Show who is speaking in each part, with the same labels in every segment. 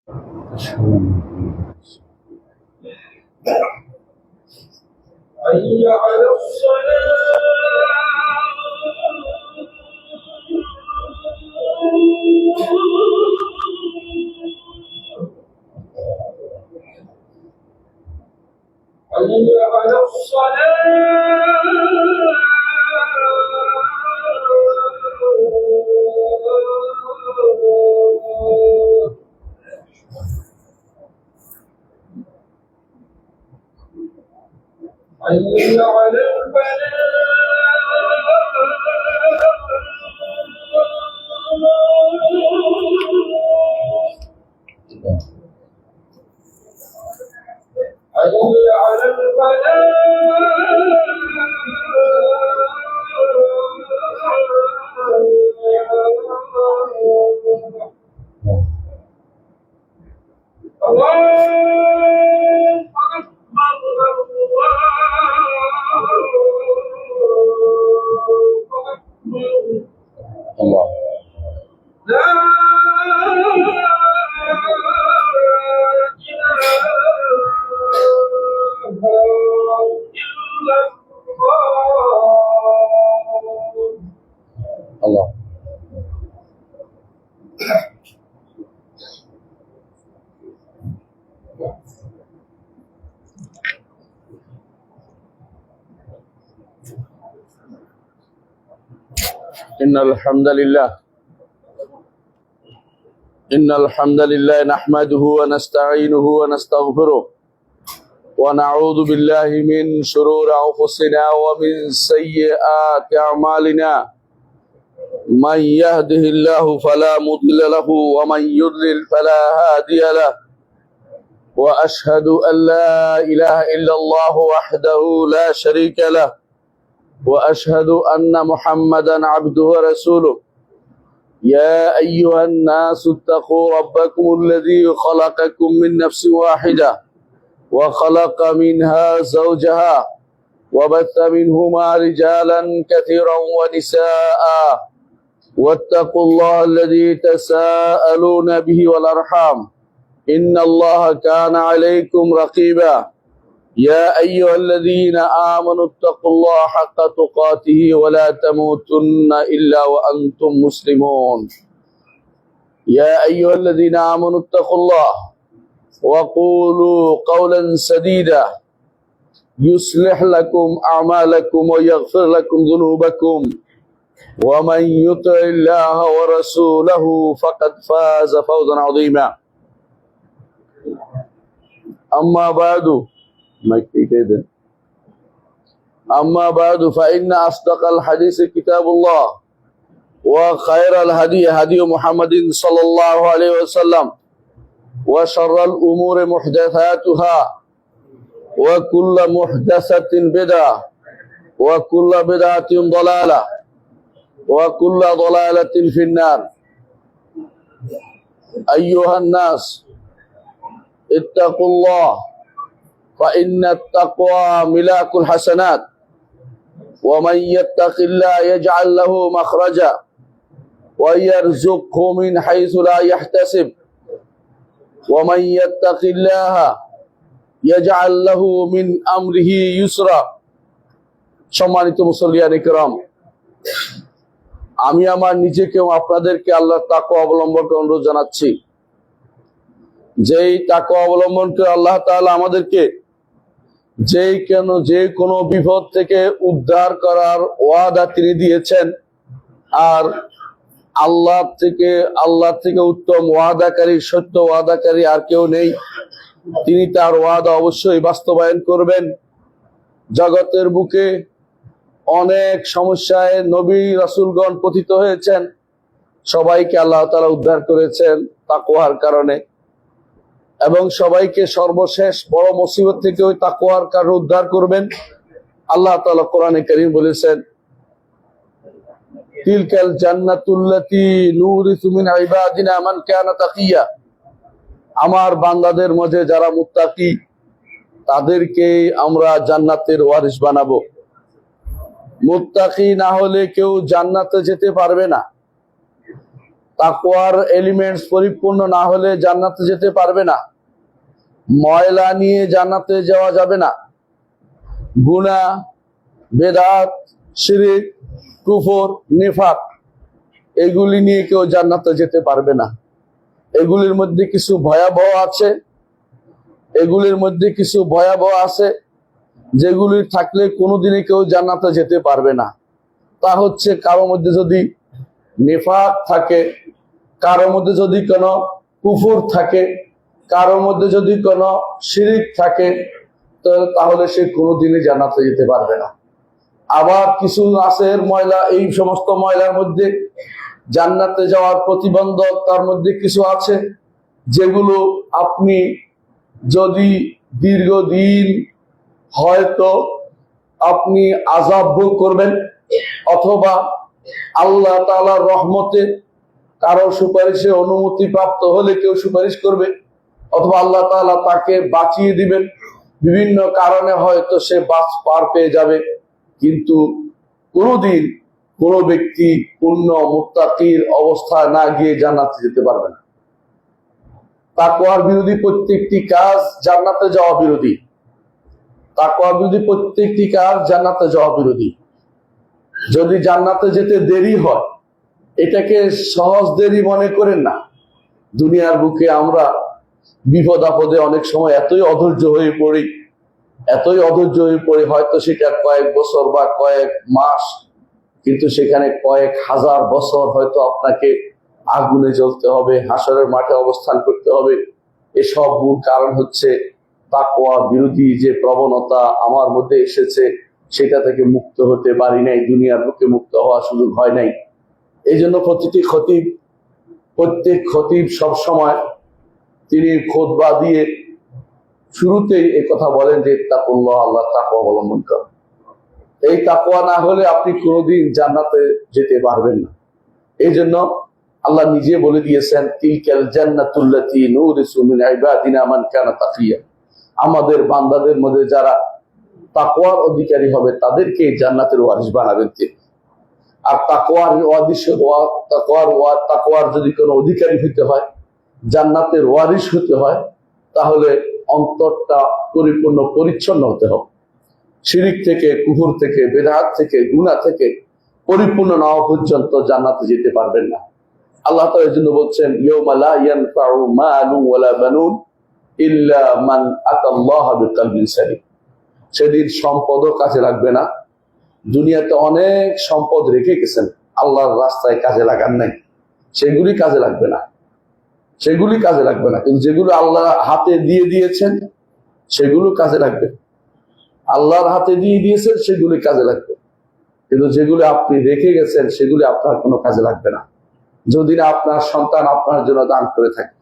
Speaker 1: حي على الصلاة حي على الصلاة حي على
Speaker 2: الله
Speaker 1: لا
Speaker 2: الله إن الحمد لله نحمده ونستعينه ونستغفره ونعوذ بالله من شرور أنفسنا ومن سيئات أعمالنا من يهده الله فلا مضل له ومن يضلل فلا هادي له وأشهد أن لا إله إلا الله وحده لا شريك له وأشهد أن محمدا عبده ورسوله يا أيها الناس اتقوا ربكم الذي خلقكم من نفس واحدة وخلق منها زوجها وبث منهما رجالا كثيرا ونساء واتقوا الله الذي تساءلون به والأرحام إن الله كان عليكم رقيبا يا أيها الذين آمنوا اتقوا الله حق تقاته ولا تموتن إلا وأنتم مسلمون يا أيها الذين آمنوا اتقوا الله وقولوا قولا سديدا يصلح لكم أعمالكم ويغفر لكم ذنوبكم ومن يطع الله ورسوله فقد فاز فوزا عظيما أما بعد فإن أصدق الحديث كتاب الله وخير الهدي هدي محمد صلى الله عليه وسلم وشر الأمور محدثاتها وكل محدثة بدعة وكل بدعة ضلالة وكل ضلالة في النار أيها الناس اتقوا الله فإن التقوى ملاك الحسنات ومن يتق الله يجعل له مخرجا ويرزقه من حيث لا يحتسب ومن يتق الله يجعل له من أمره يسرا সম্মানিত মুসল্লিয়ান ইকরাম আমি আমার নিজেকে ও আপনাদেরকে আল্লাহর তাকওয়া অবলম্বন অনুরোধ জানাচ্ছি যেই তাকওয়া অবলম্বন করে আল্লাহ তাআলা আমাদেরকে যে কোনো বিপদ থেকে উদ্ধার করার ওয়াদা তিনি দিয়েছেন আর আল্লাহ থেকে উত্তম ওয়াদাকারী সত্য ওয়াদাকারী আর কেউ নেই তিনি তার ওয়াদা অবশ্যই বাস্তবায়ন করবেন জগতের বুকে অনেক সমস্যায় নবী রাসূলগণ পতিত হয়েছেন সবাইকে আল্লাহ তাআলা উদ্ধার করেছেন তাকওয়ার কারণে এবং সবাইকে সর্বশেষ বড় মুসিবত থেকে ওই তাকওয়ার কারণে উদ্ধার করবেন আল্লাহ তাআলা কোরআনে কারীম বলেছেন তিলকাল জান্নাতুল্লাতী নুরিসু মিন ইবাদিনা মান কানা তাকিয়া আমার বান্দাদের মধ্যে যারা মুত্তাকি তাদেরকে আমরা জান্নাতের ওয়ারিস বানাবো মুত্তাকি না হলে কেউ জান্নাতে যেতে পারবে না তাকওয়ার এলিমেন্টস পরিপূর্ণ না হলে জান্নাতে যেতে পারবে না। ময়লা নিয়ে জান্নাতে যাওয়া যাবে না। গুনাহ, বেদাত, শিরক, কুফর, নিফাক এগুলি নিয়ে কেউ জান্নাতে যেতে পারবে না। এগুলির মধ্যে কিছু ভয়াবহ আছে, যেগুলি থাকলে কোনোদিনই কেউ জান্নাতে যেতে পারবে না। তা হচ্ছে কারো মধ্যে যদি নিফাক থাকে, কারো মধ্যে যদি কোনো কুফর থাকে, কারো মধ্যে যদি কোনো শিরক থাকে, তাহলে সে কোনোদিনই জান্নাতে যেতে পারবে না। আবার কিছু আছে ময়লা, এই সমস্ত ময়লার মধ্যে জান্নাতে যাওয়ার প্রতিবন্ধক তার মধ্যে কিছু আছে, যেগুলো আপনি যদি দীর্ঘদিন হয়তো আপনি আযাব ভোগ করবেন, অথবা আল্লাহ তাআলার রহমতে কারো সুপারিশে অনুমতি প্রাপ্ত হলে কেউ সুপারিশ করবে, অথবা আল্লাহ তাআলা তাকে বাঁচিয়ে দিবেন। বিভিন্ন কারণে হয়তো সে পার পেয়ে যাবে, কিন্তু কোনোদিন কোনো ব্যক্তি পূর্ণ মুত্তাকির অবস্থায় না গিয়ে জান্নাতে যেতে পারবে না। তাকওয়ার বিরোধী প্রত্যেকটি কাজ জান্নাতে যাওয়া বিরোধী। তাকওয়ার বিরোধী প্রত্যেকটি কাজ জান্নাতে যাওয়া বিরোধী। যদি জান্নাতে যেতে দেরি হয়, এটাকে সহজ দেরি মনে করেন না। দুনিয়ার বুকে আমরা বিপদ আপদে অনেক সময় এতই অধৈর্য হয়ে পড়ি, হয়তো সেটা কয়েক বছর বা কয়েক মাস, কিন্তু সেখানে কয়েক হাজার বছর হয়তো আপনাকে আগুনে জ্বলতে হবে, হাসরের মাঠে অবস্থান করতে হবে। এসব মূল কারণ হচ্ছে তাকওয়া বিরোধী যে প্রবণতা আমার মধ্যে এসেছে, সেটা থেকে মুক্ত হতে পারি নাই, দুনিয়ার বুকে মুক্ত হওয়ার সুযোগ হয় নাই। এই জন্য প্রত্যেক খতিব সবসময় তিনি খুতবা দিয়ে শুরুতেই এই কথা বলেন যে তাকুল্লাহ, আল্লাহ তাকওয়া অবলম্বন করেন। এই তাকওয়া না হলে আপনি কোনোদিন জান্নাতে যেতে পারবেন না। এই জন্য আল্লাহ নিজে বলে দিয়েছেন, তিলকাল জান্নাতুল্লাতী নুরিসু মিন ইবাদিনা মান কানা তাকিয়া। আমাদের বান্দাদের মধ্যে যারা তাকওয়ার অধিকারী হবে তাদেরকে জান্নাতের ওয়ারিস বানাবেন তিনি। আর তাকওয়ার যদি কোনো অধিকারী হতে হয়, জান্নাতের ওয়ারিস হতে হয়, তাহলে অন্তরটা পরিপূর্ণ পরিচ্ছন্ন হতে হবে। শিরিক থেকে, কুফর থেকে, বেদাত থেকে, গুনাহ থেকে পরিপূর্ণ না হওয়া পর্যন্ত জান্নাতে যেতে পারবেন না। আল্লাহ তাআলা এর জন্য বলছেন, ইয়াউমা লা ইয়ানফাউ মালুন ওয়ালা বানুন ইল্লা মান আতাল্লাহা বিকলবিন সালিম। সেদিন সম্পদও কাজে লাগবে না। দুনিয়াতে অনেক সম্পদ রেখে গেছেন, আল্লাহর রাস্তায় কাজে লাগান নাই, সেগুলি কাজে লাগবে না। কিন্তু যেগুলো আল্লাহ হাতে দিয়ে দিয়েছেন সেগুলো কাজে লাগবে। আল্লাহর হাতে দিয়ে দিয়েছেন সেগুলি কাজে লাগবে, কিন্তু যেগুলো আপনি রেখে গেছেন সেগুলি আপনার কোনো কাজে লাগবে না। যদি না আপনার সন্তান আপনার জন্য দান করে থাকে,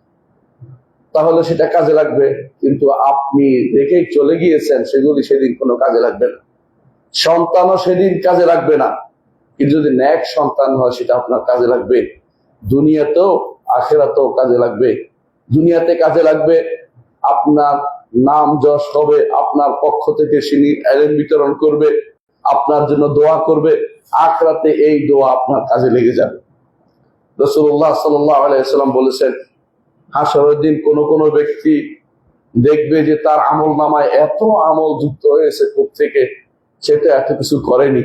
Speaker 2: তাহলে সেটা কাজে লাগবে, কিন্তু আপনি রেখে চলে গিয়েছেন সেগুলি সেদিন কোনো কাজে লাগবে না। সন্তানও সেদিন কাজে লাগবে না, কিন্তু যদি নেক সন্তান হয় সেটা আপনার কাজে লাগবে। দুনিয়াতেও আখিরাতেও কাজে লাগবে। দুনিয়াতে কাজে লাগবে, আপনার নাম যশ হবে, আপনার পক্ষ থেকে তিনি ইলম বিতরণ করবে, আপনার জন্য দোয়া করবে। আখিরাতে এই দোয়া আপনার কাজে লেগে যাবে। রাসূলুল্লাহ সাল্লাল্লাহু আলাইহি ওয়াসাল্লাম বলেছেন, হাসরের দিন কোন ব্যক্তি দেখবে যে তার আমল নামায় এত আমল যুক্ত হয়েছে থেকে, সেটা এত কিছু করেনি।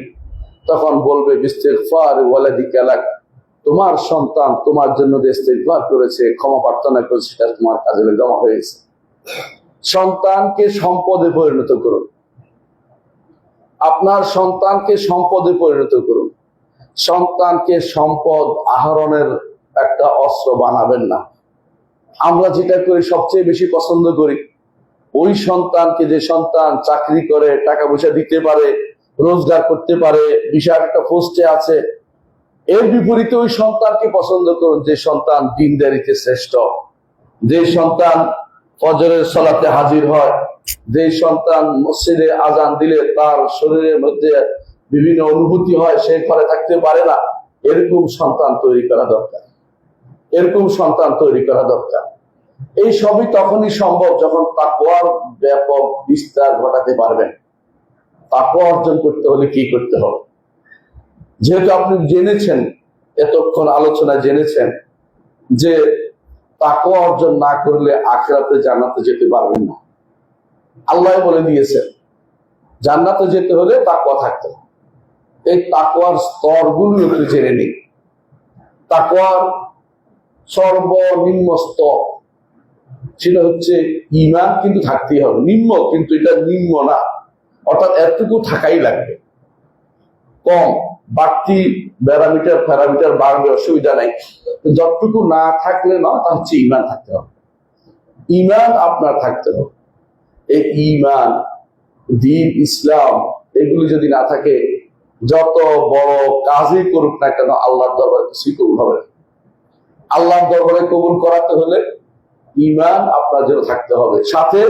Speaker 2: তখন বলবে, বিস্তিগফার ওয়ালাদিকা লাক, তোমার সন্তান তোমার জন্য যে ইস্তিগফার করেছে, ক্ষমা প্রার্থনা করেছে, সেটা তোমার কাজে জমা হয়েছে। সন্তানকে সম্পদে পরিণত করুন, আপনার সন্তানকে সম্পদে পরিণত করুন। সন্তানকে সম্পদ আহরণের একটা অস্ত্র বানাবেন না। আমরা যেটা করি, সবচেয়ে বেশি পছন্দ করি ওই সন্তানকে, যে সন্তান চাকরি করে, টাকা পয়সা দিতে পারে, রোজগার করতে পারে, বিশাল একটা পোস্টে আছে। এর বিপরীতে ওই সন্তানকে পছন্দ করুন যে সন্তান দিনদারিতে শ্রেষ্ঠ, যে সন্তান ফজরের সালাতে হাজির হয়, যে সন্তান মসজিদে আজান দিলে তার শরীরের মধ্যে বিভিন্ন অনুভূতি হয়, সে ঘরে থাকতে পারে না। এরকম সন্তান তৈরি করা দরকার। এই সবই তখনই সম্ভব যখন তাকওয়ার ব্যাপক বিস্তার ঘটাতে পারবেন। তাকওয়া অর্জন করতে হলে কি করতে হবে? যেহেতু আপনি জেনেছেন, এতক্ষণ আলোচনা জেনেছেন যে তাকওয়া অর্জন না করলে আখিরাতে জান্নাতে যেতে পারবেন না। আল্লাহ বলে দিয়েছেন জান্নাতে যেতে হলে তাকওয়া থাকতে হবে। এই তাকওয়ার স্তরগুলো একটু জেনে নিই। তাকওয়ার সর্বনিম্ন স্তর সেটা হচ্ছে ঈমান, কিন্তু থাকতেই হবে। নিম্ন কিন্তু এটা নিম্ন না, অর্থাৎ এতটুকু থাকাই লাগবে। কম বাড়তি প্যারামিটার বাড়বে, অসুবিধা নাই। যতটুকু না থাকলে না, তা হচ্ছে ঈমান থাকতে হবে। ঈমান আপনার থাকতে হবে। এই ঈমান, দ্বীন, ইসলাম এগুলি যদি না থাকে, যত বড় কাজই করুক না কেন আল্লাহর দরবারে কিছুই কবুল হবে না। আল্লাহর দরবারে কবুল করাতে হলে ঈমান আপনার জন্য থাকতে হবে, সাথে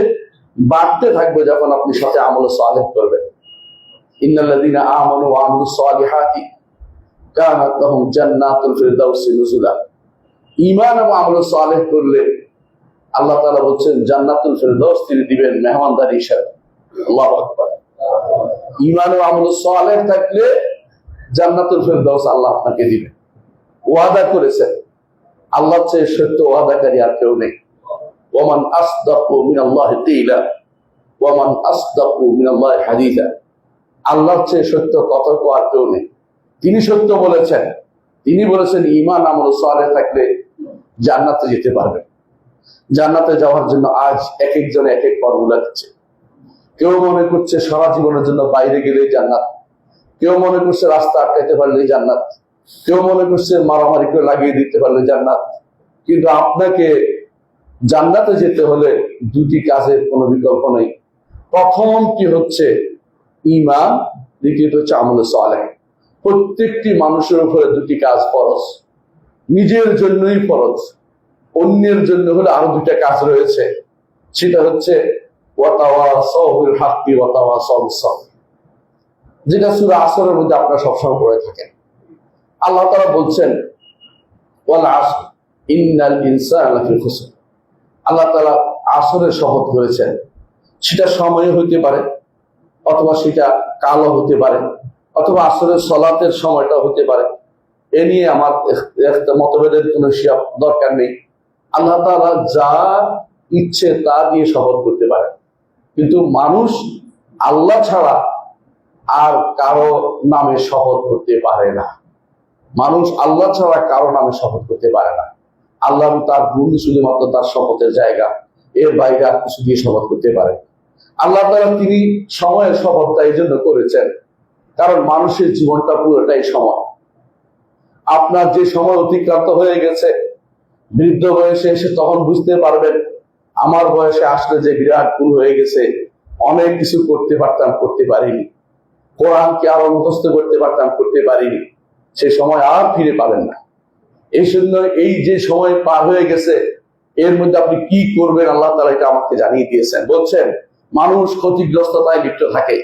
Speaker 2: বাড়তে থাকবে যখন আপনি সাথে আমল সালেহ করবেন। ইন্নাল্লাযীনা আমানু ওয়া আমিলুস সালিহাতি কানাত লাহুম জান্নাতুল ফিরদাউসি নুজুলা। ঈমান এবং আমল সালেহ করলে আল্লাহ তাআলা বলছেন জান্নাতুল ফিরদাউস তিনি দিবেন মেহমানদারি হিসেবে। আল্লাহু আকবার। ঈমান ও আমল সালেহ থাকলে জান্নাতুল ফিরদাউস আল্লাহ আপনাকে দিবেন, ওয়াদা করেছেন। আল্লাহর চেয়ে সত্য ওয়াদাকারী আর কেউ নেই। ওয়ামান আসদাকু মিনাল্লাহি কিলা ওয়ামান আসদাকু মিনাল্লাহি হাদিসা। আল্লাহর চেয়ে সত্য কথা আর কেউ নেই। তিনি সত্য বলেছেন, তিনি বলেছেন ঈমান আমল সালেহ থাকলে জান্নাতে যেতে পারবেন। জান্নাতে যাওয়ার জন্য আজ এক একজন এক এক ফর্মুলা দিচ্ছে। কেউ মনে করছে সারা জীবনের জন্য বাইরে গেলেই জান্নাত, কেউ মনে করছে রাস্তা আটকাইতে পারলেই জান্নাত, কেউ মনে করছে মারামারি করে লাগিয়ে দিতে পারলে জান্নাত। কিন্তু আপনাকে জান্নাতে যেতে হলে দুটি কাজের কোনো বিকল্প নেই। প্রথম কি হচ্ছে ঈমান, দ্বিতীয়ত হচ্ছে আমল সালেহ। প্রত্যেকটি মানুষের উপরে দুটি কাজ ফরজ, নিজের জন্যই ফরজ, অন্যের জন্য হলে আরো দুইটা কাজ রয়েছে। সেটা হচ্ছে ওয়াতাওয়াসাউ বিল হাক্কি ওয়াতাওয়াসাউ বিস সাবর, যেটা সূরা আসরের মধ্যে আপনারা সবসময় পড়ে থাকেন। আল্লাহ তাআলা বলছেন ওয়াল আসর ইন্নাল ইনসানা লাফি খুসর। আল্লাহ তাআলা আসরের শপথ করেছেন। সেটা সময় হতে পারে, অথবা সেটা কালও হতে পারে, অথবা আসরের সালাতের সময়টা হতে পারে। এ নিয়ে আমার মতভেদের কোনো দরকার নেই। আল্লাহ তাআলা যা ইচ্ছে তা দিয়ে শপথ করতে পারে, কিন্তু মানুষ আল্লাহ ছাড়া আর কারো নামে শপথ করতে পারে না। মানুষ আল্লাহ ছাড়া কারো নামে শপথ করতে পারে না। আল্লাহ তার গুণ শুধুমাত্র তার শপথের জায়গা, এর বাইরে আর কিছু দিয়ে শপথ করতে পারে। আল্লাহ তাআলা তিনি সময়ের শপথটা এই জন্য করেছেন, কারণ মানুষের জীবনটা পুরোটাই সময়। আপনার যে সময় অতিক্রান্ত হয়ে গেছে, বৃদ্ধ বয়সে এসে তখন বুঝতে পারবেন আমার বয়সে আসলে যে বিরাট ভুল হয়ে গেছে, অনেক কিছু করতে পারতাম, করতে পারিনি। কোরআনকে আরো মুখস্থ করতে পারতাম, করতে পারিনি। সে সময় আর ফিরে পাবেন না। এই জন্য এই যে সময় পার হয়ে গেছে, এর মধ্যে আপনি কি করবেন আল্লাহ তাআলা এটা আমাকে জানিয়ে দিয়েছেন। বলছেন মানুষ ক্ষতিগ্রস্ততায় লিপ্ত থাকে।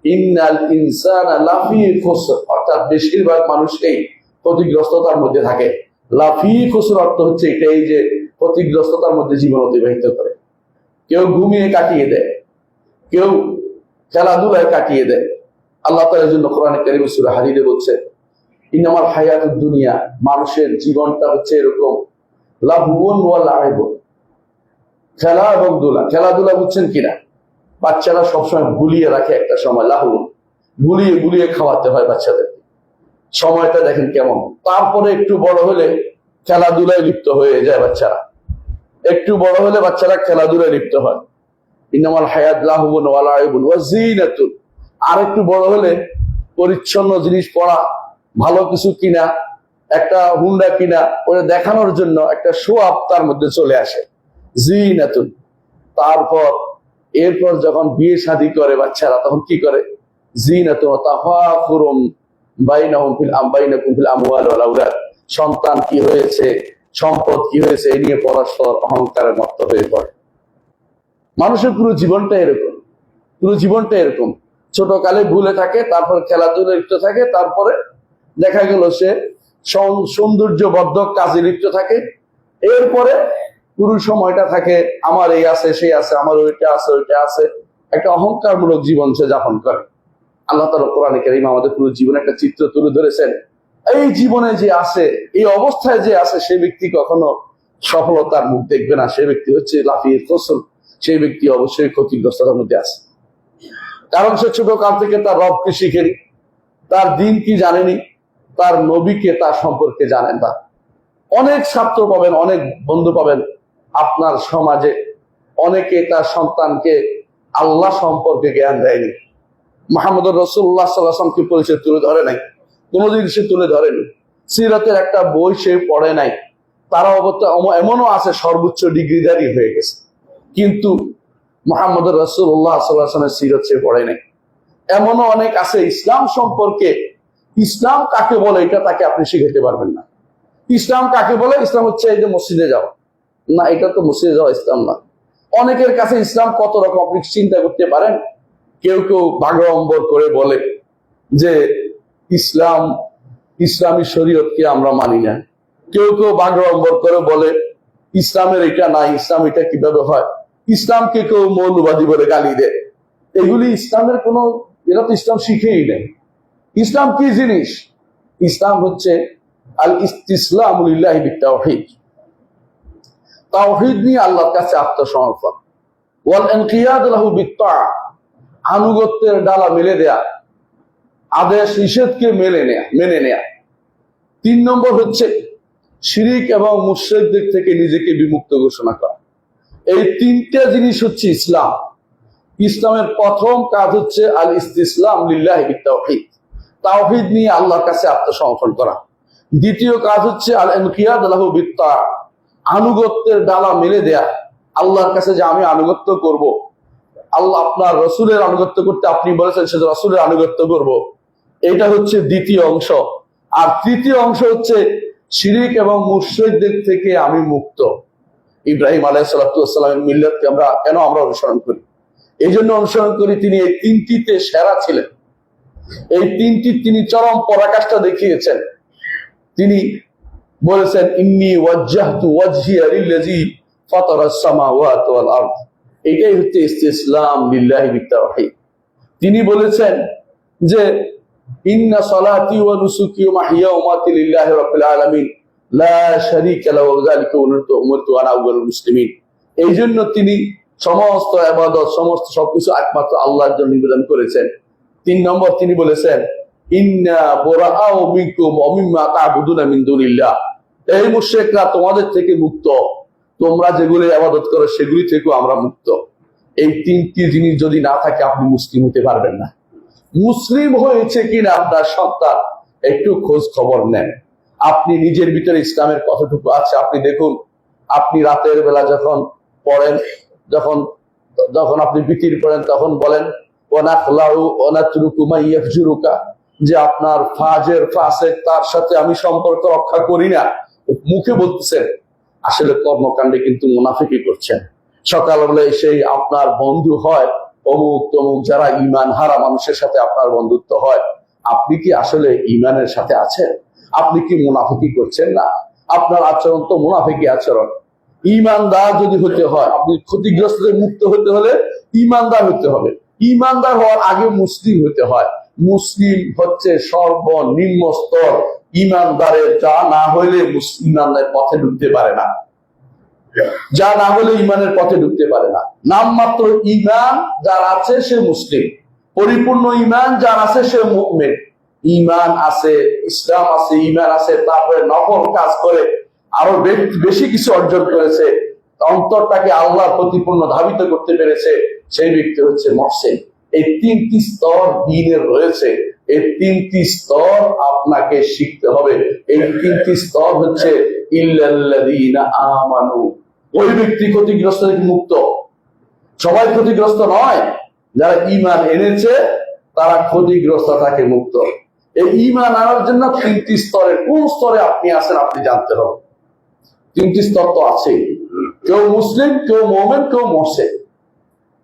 Speaker 2: ইন্নাল ইনসানা লাফি খুসর, অর্থাৎ বেশিরভাগ মানুষই ক্ষতিগ্রস্ততার মধ্যে থাকে। লাফি খুসর অর্থ হচ্ছে এটাই যে ক্ষতিগ্রস্ততার মধ্যে জীবন অতিবাহিত করে। কেউ ঘুমিয়ে কাটিয়ে দেয়, কেউ খেলাধুলায় কাটিয়ে দেয়। আল্লাহ তাআলার জন্য কোরআনে কারীম সূরা হাদীদে বলছে ইন্নামাল হায়াতুদ দুনিয়া, মানুষের জীবনটা হচ্ছে এরকম লাহবুন ওয়া লাইবুন, খেলা এবং দুলা। খেলাধুলা বুঝছেন কিনা? বাচ্চারা সবসময় ভুলিয়ে রাখে একটা সময়, লাহবুন, ভুলিয়ে ভুলিয়ে খাওয়াতে হয় বাচ্চাদের। সময়টা দেখেন কেমন। তারপরে একটু বড় হলে খেলাধুলায় লিপ্ত হয়ে যায় বাচ্চারা, একটু বড় হলে বাচ্চারা খেলাধুলায় লিপ্ত হয়। ইন্নামাল হায়াত লাহবুন ওয়া লাইবুন ওয়া যিনাতুন, আর একটু বড় হলে পরিচ্ছন্ন জিনিস পড়া, ভালো কিছু কিনা, একটা হুন্ডা কিনা, ওটা দেখানোর জন্য একটা শো আপ তার মধ্যে চলে আসে, যিনাতুন। তারপর এরপর যখন বিয়ে শাদী করে বাচ্চারা, তখন কি করে? যিনাতুন তাফাখুরুম বাইনাকুম ফিল আমওয়াল ওয়াল আওলাদ, সন্তান কি হয়েছে, সম্পদ কি হয়েছে, এই নিয়ে পরস্পর অহংকারে মত্ত হয়ে পড়ে। মানুষের পুরো জীবনটা এরকম, পুরো জীবনটা এরকম। ছোট কালে ভুলে থাকে, তারপর খেলাধুলা লিপ্ত থাকে, তারপরে দেখা গেল সে সৌন্দর্যবর্ধক কাজে লিপ্ত থাকে। এরপরে পুরো সময়টা থাকে আমার এই আছে, সেই আছে, আমার ওইটা আছে, ওইটা আছে, একটা অহংকারমূলক জীবন সে যাপন করে। আল্লাহ তাআলা কোরআনে কারীমে আমাদের পুরো জীবনে একটা চিত্র তুলে ধরেছেন। এই জীবনে যে আছে, এই অবস্থায় যে আছে, সে ব্যক্তি কখনো সফলতার মুখ দেখবে না। সে ব্যক্তি হচ্ছে লাফিয়ে ফসল, সেই ব্যক্তি অবশ্যই ক্ষতিগ্রস্ততার মধ্যে আছে। কারণ সে ছোট কাল থেকে তার রবকে শিখেনি, তার দিন কি জানেনি, তার নবীকে তার সম্পর্কে জানেন না। অনেক ছাত্র পাবেন, অনেক বন্ধু পাবেন আপনার সমাজে, অনেকে তার সন্তানকে আল্লাহ সম্পর্কে জ্ঞান দেয়নি, মুহাম্মদুর রাসূলুল্লাহ সাল্লাল্লাহু আলাইহি ওয়াসাল্লামকে পরিচয় তুলে ধরে নাই, কোনোদিন সে তুলে ধরেনি, সিরাতের একটা বই সে পড়ে নাই। তারা এমনও আছে সর্বোচ্চ ডিগ্রিধারী হয়ে গেছে, কিন্তু মুহাম্মদুর রাসূলুল্লাহ সাল্লাল্লাহু আলাইহি ওয়াসাল্লামের সিরাত সে পড়ে নাই। এমনও অনেক আছে ইসলাম সম্পর্কে, ইসলাম কাকে বলে এটা তাকে আপনি শিখাতে পারবেন না। ইসলাম কাকে বলে? ইসলাম হচ্ছে এই যে মসজিদে যাওয়া, না এটা তো মসজিদে যাওয়া ইসলাম না। অনেকের কাছে ইসলাম কত রকম আপনি চিন্তা করতে পারেন। কেউ কেউ বাগড়ম্বর করে বলে যে ইসলাম, ইসলামী শরীয়তকে আমরা মানি না। কেউ কেউ বাগড়ম্বর করে বলে ইসলামের এটা নাই, ইসলাম এটা কিভাবে হয়। ইসলামকে কেউ মৌলবাদী বলে গালি দেয়। এগুলি ইসলামের কোন, এরা তো ইসলাম শিখেই নেই। ইসলাম কি জিনিস? ইসলাম হচ্ছে আল ইসতিসলামু লিল্লাহি বিত্তাওহীদ, তাওহীদ নিয়ে আল্লাহর কাছে আত্মসমর্পণ, ওয়াল ইনকিয়াদ লাহু বিত্তাআ, আনুগত্যের ডালা মেলে দেয়া, আদেশ নিষেধকে মেনে নেয়া। 3 নম্বর হচ্ছে শিরিক এবং মুশরিকদের থেকে নিজেকে বিমুক্ত ঘোষণা করা। এই 3টে জিনিস হচ্ছে ইসলাম। ইসলামের প্রথম কাজ হচ্ছে আল ইসতিসলাম লিল্লাহি বিত্তাওহীদ, তাওহীদ নিয়ে আল্লাহর কাছে আত্মসমর্পণ করা। দ্বিতীয় কাজ হচ্ছে আল ইনকিয়াদ লাহু বিত্তাআ, আনুগত্যের ডালা মেলে দেয়া, আল্লাহর কাছে যে আমি আনুগত্য করব, আল্লাহ আপনার রসুলের আনুগত্য করতে আপনি বলেছেন, সে রসুলের আনুগত্য করব, এটা হচ্ছে দ্বিতীয় অংশ। আর তৃতীয় অংশ হচ্ছে শিরিক এবং মুশরিকদের থেকে আমি মুক্ত। ইব্রাহিম আলাইহিস সালাতু ওয়াস সালামের মিল্লাতকে কেন আমরা অনুসরণ করি? এই জন্য অনুসরণ করি, তিনি এই 3টিতে সেরা ছিলেন। এই 3টি তিনি চরম পরাকাষ্ঠা দেখিয়েছেন। তিনি বলেছেন ইন্নী ওয়াজ্জাহতু ওয়াজহিয়া লিল্লাযী ফাতারাস সামাওয়াতি ওয়াল আরদ, এটাই হচ্ছে ইসতিসলাম লিল্লাহি বিত্তাওহীদ। তিনি বলেছেন যে ইন্না সালাতি ওয়া নুসুকি ওয়া মাহইয়া ওয়া মামাতি লিল্লাহি রাব্বিল আলামিন লা শারীকা লাহু ওয়া যালিকা উমিরতু আনা আউয়ালুল মুসলিমিন। এই জন্য তিনি সমস্ত ইবাদত, সমস্ত সবকিছু একমাত্র আল্লাহর জন্য নিবেদন করেছেন। 3 নম্বর তিনি বলেছেন ইন্না বুরাআউ মিনকুম ওয়া মিম্মা তা'বুদুনা মিন দুনিল্লাহ, এই মুশরিকরা তোমাদের থেকে মুক্ত, তোমরা যেগুলো ইবাদত করো সেগুলি থেকেও আমরা মুক্ত। এই 3টি জিনিস যদি না থাকে আপনি মুসলিম হতে পারবেন না। মুসলিম হয়েছে কিনা আপনার সন্তান একটু খোঁজ খবর নেন। আপনি নিজের ভিতরে ইসলামের কতটুকু আছে আপনি দেখুন। আপনি রাতের বেলা যখন পড়েন, যখন আপনি বিতির পড়েন, তখন বলেন ওয়ানাখলাউ ওয়ানাতরুকু মাইয়াফজুরুকা, যে আপনার ফাজের ফাসেক তার সাথে আমি সম্পর্ক রক্ষা করি না। মুখে বলতেছেন, আসলে কর্মকাণ্ডে কিন্তু মুনাফিকি করছেন। সকালবেলা সেই আপনার বন্ধু হয় অমুক তমুক, যারা ঈমান হারা মানুষের সাথে আপনার বন্ধুত্ব হয়। আপনি কি আসলে ঈমানের সাথে আছেন? আপনি কি মুনাফিকি করছেন না? আপনার আচরণ তো মুনাফিকি আচরণ। ঈমানদার যদি হতে হয়, আপনি ক্ষতিগ্রস্ত মুক্ত হতে হলে ঈমানদার হতে হবে। ঈমানদার হওয়ার আগে মুসলিম হতে হয়। মুসলিম হচ্ছে সর্বনিম্ন স্তর ঈমানদারের, যা না হইলে ঈমানের পথে ঢুকতে পারে না, যা না হলে ঈমানের পথে ঢুকতে পারে না। নামমাত্র ঈমান যার আছে সে মুসলিম, পরিপূর্ণ ঈমান যার আছে সে মুমিন। ঈমান আছে, ইসলাম আছে, ঈমান আছে, তারপরে নফল কাজ করে আরো বেশি কিছু অর্জন করেছে, অন্তরটাকে আল্লাহর প্রতিপূর্ণ ধাবিত করতে পেরেছে, সেই ব্যক্তি হচ্ছে মুহসিন। এই 3টি স্তর দ্বীনের রয়েছে। এই 3টি স্তর আপনাকে শিখতে হবে। এই 3টি স্তর হচ্ছে ইল্লাল্লাযীনা আমানু, ওই ব্যক্তি ক্ষতিগ্রস্ত থেকে মুক্ত। সবাই ক্ষতিগ্রস্ত নয়, যারা ঈমান এনেছে তারা ক্ষতিগ্রস্ত থেকে মুক্ত। এই ঈমান আনার জন্য 3টি স্তরের কোন স্তরে আপনি আছেন আপনি জানতে হবে। 3টি স্তর তো আছে, কেউ মুসলিম, কেউ মুমিন, কেউ মুহসিন।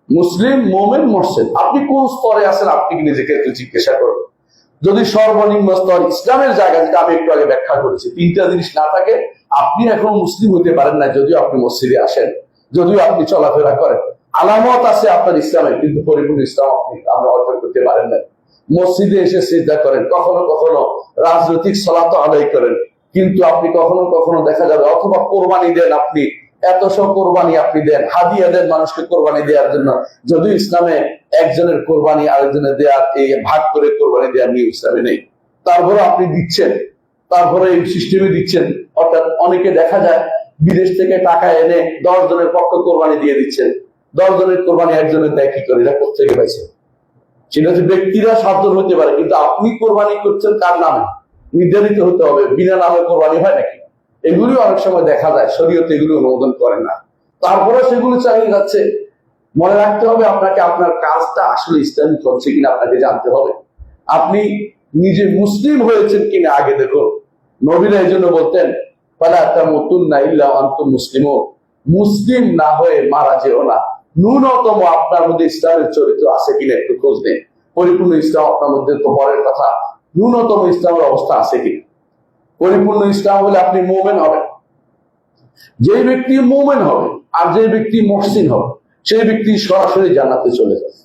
Speaker 2: মুসলিম, মুমিন, মুহসিন, আপনি কোন স্তরে আছেন আপনি নিজেকে একটু জিজ্ঞাসা করুন। যদি সর্বনিম্ন স্তর ইসলামের জায়গা, যেটা আমি একটু আগে ব্যাখ্যা করেছি, 3টা জিনিস না থাকে আপনি এখন মুসলিম হতে পারেন না। যদিও আপনি মসজিদে আসেন, যদিও আপনি চলাফেরা করেন, আলামত আছে আপনার ইসলামের, কিন্তু পরিপূর্ণ ইসলাম আমরা অর্জন করতে পারেন না। মসজিদে এসে সিজদা করেন, কখনো কখনো রাজনৈতিক সালাত আদায় করেন, কিন্তু আপনি কখনো কখনো দেখা যাবে অথবা কোরবানি দেন, আপনি এত সব কোরবানি আপনি দেন, হাদিয়া দেন মানুষকে কোরবানি দেওয়ার জন্য, যদিও ইসলামে একজনের কোরবানি আরেকজনের দেওয়ার এই ভাগ করে কোরবানি দেওয়ার নিয়ম ইসলামে নেই, তারপরে আপনি দিচ্ছেন, তারপরে এই সিস্টেমে দিচ্ছেন। অর্থাৎ অনেকে দেখা যায় বিদেশ থেকে টাকা এনে 10 জনের পক্ষে কোরবানি দিয়ে দিচ্ছেন, 10 জনের কোরবানি একজনের দেয় কি করে, এটা কোথেকে পাইছে? সেটা হচ্ছে ব্যক্তিরা 7 জন হতে পারে, কিন্তু আপনি কোরবানি করছেন কার নামে নির্ধারিত হতে হবে, বিনা নামে কোরবানি হয় নাকি? এগুলি অনেক সময় দেখা যায় শরীয়ত এগুলি অনুমোদন করে না, তারপরে সেগুলো চালিয়ে যাচ্ছে। মনে রাখতে হবে আপনাকে আপনার কাজটা আসলে ইসলামিক হচ্ছে কিনা আপনাকে জানতে হবে, আপনি নিজে মুসলিম হয়েছেন কিনা আগে দেখুন। নবীরা এই জন্য বলতেন ফালা তামুতুন্না ইল্লা আনতুম মুসলিমুন, মুসলিম না হয়ে মারা যেও না, ন্যূনতম আপনার মধ্যে ইসলামের চরিত্র আছে কিনা একটু খোঁজ নেন। পরিপূর্ণ ইসলাম আপনার মধ্যে তো পরের কথা, ন্যূনতম ইসলামের অবস্থা আছে কিনা। পরিপূর্ণ ইসলাম হলে আপনি মুমিন হবেন, যে ব্যক্তি মুমিন হবে আর যে ব্যক্তি মুহসিন হবে সেই ব্যক্তি সরাসরি জান্নাতে চলে যাবে,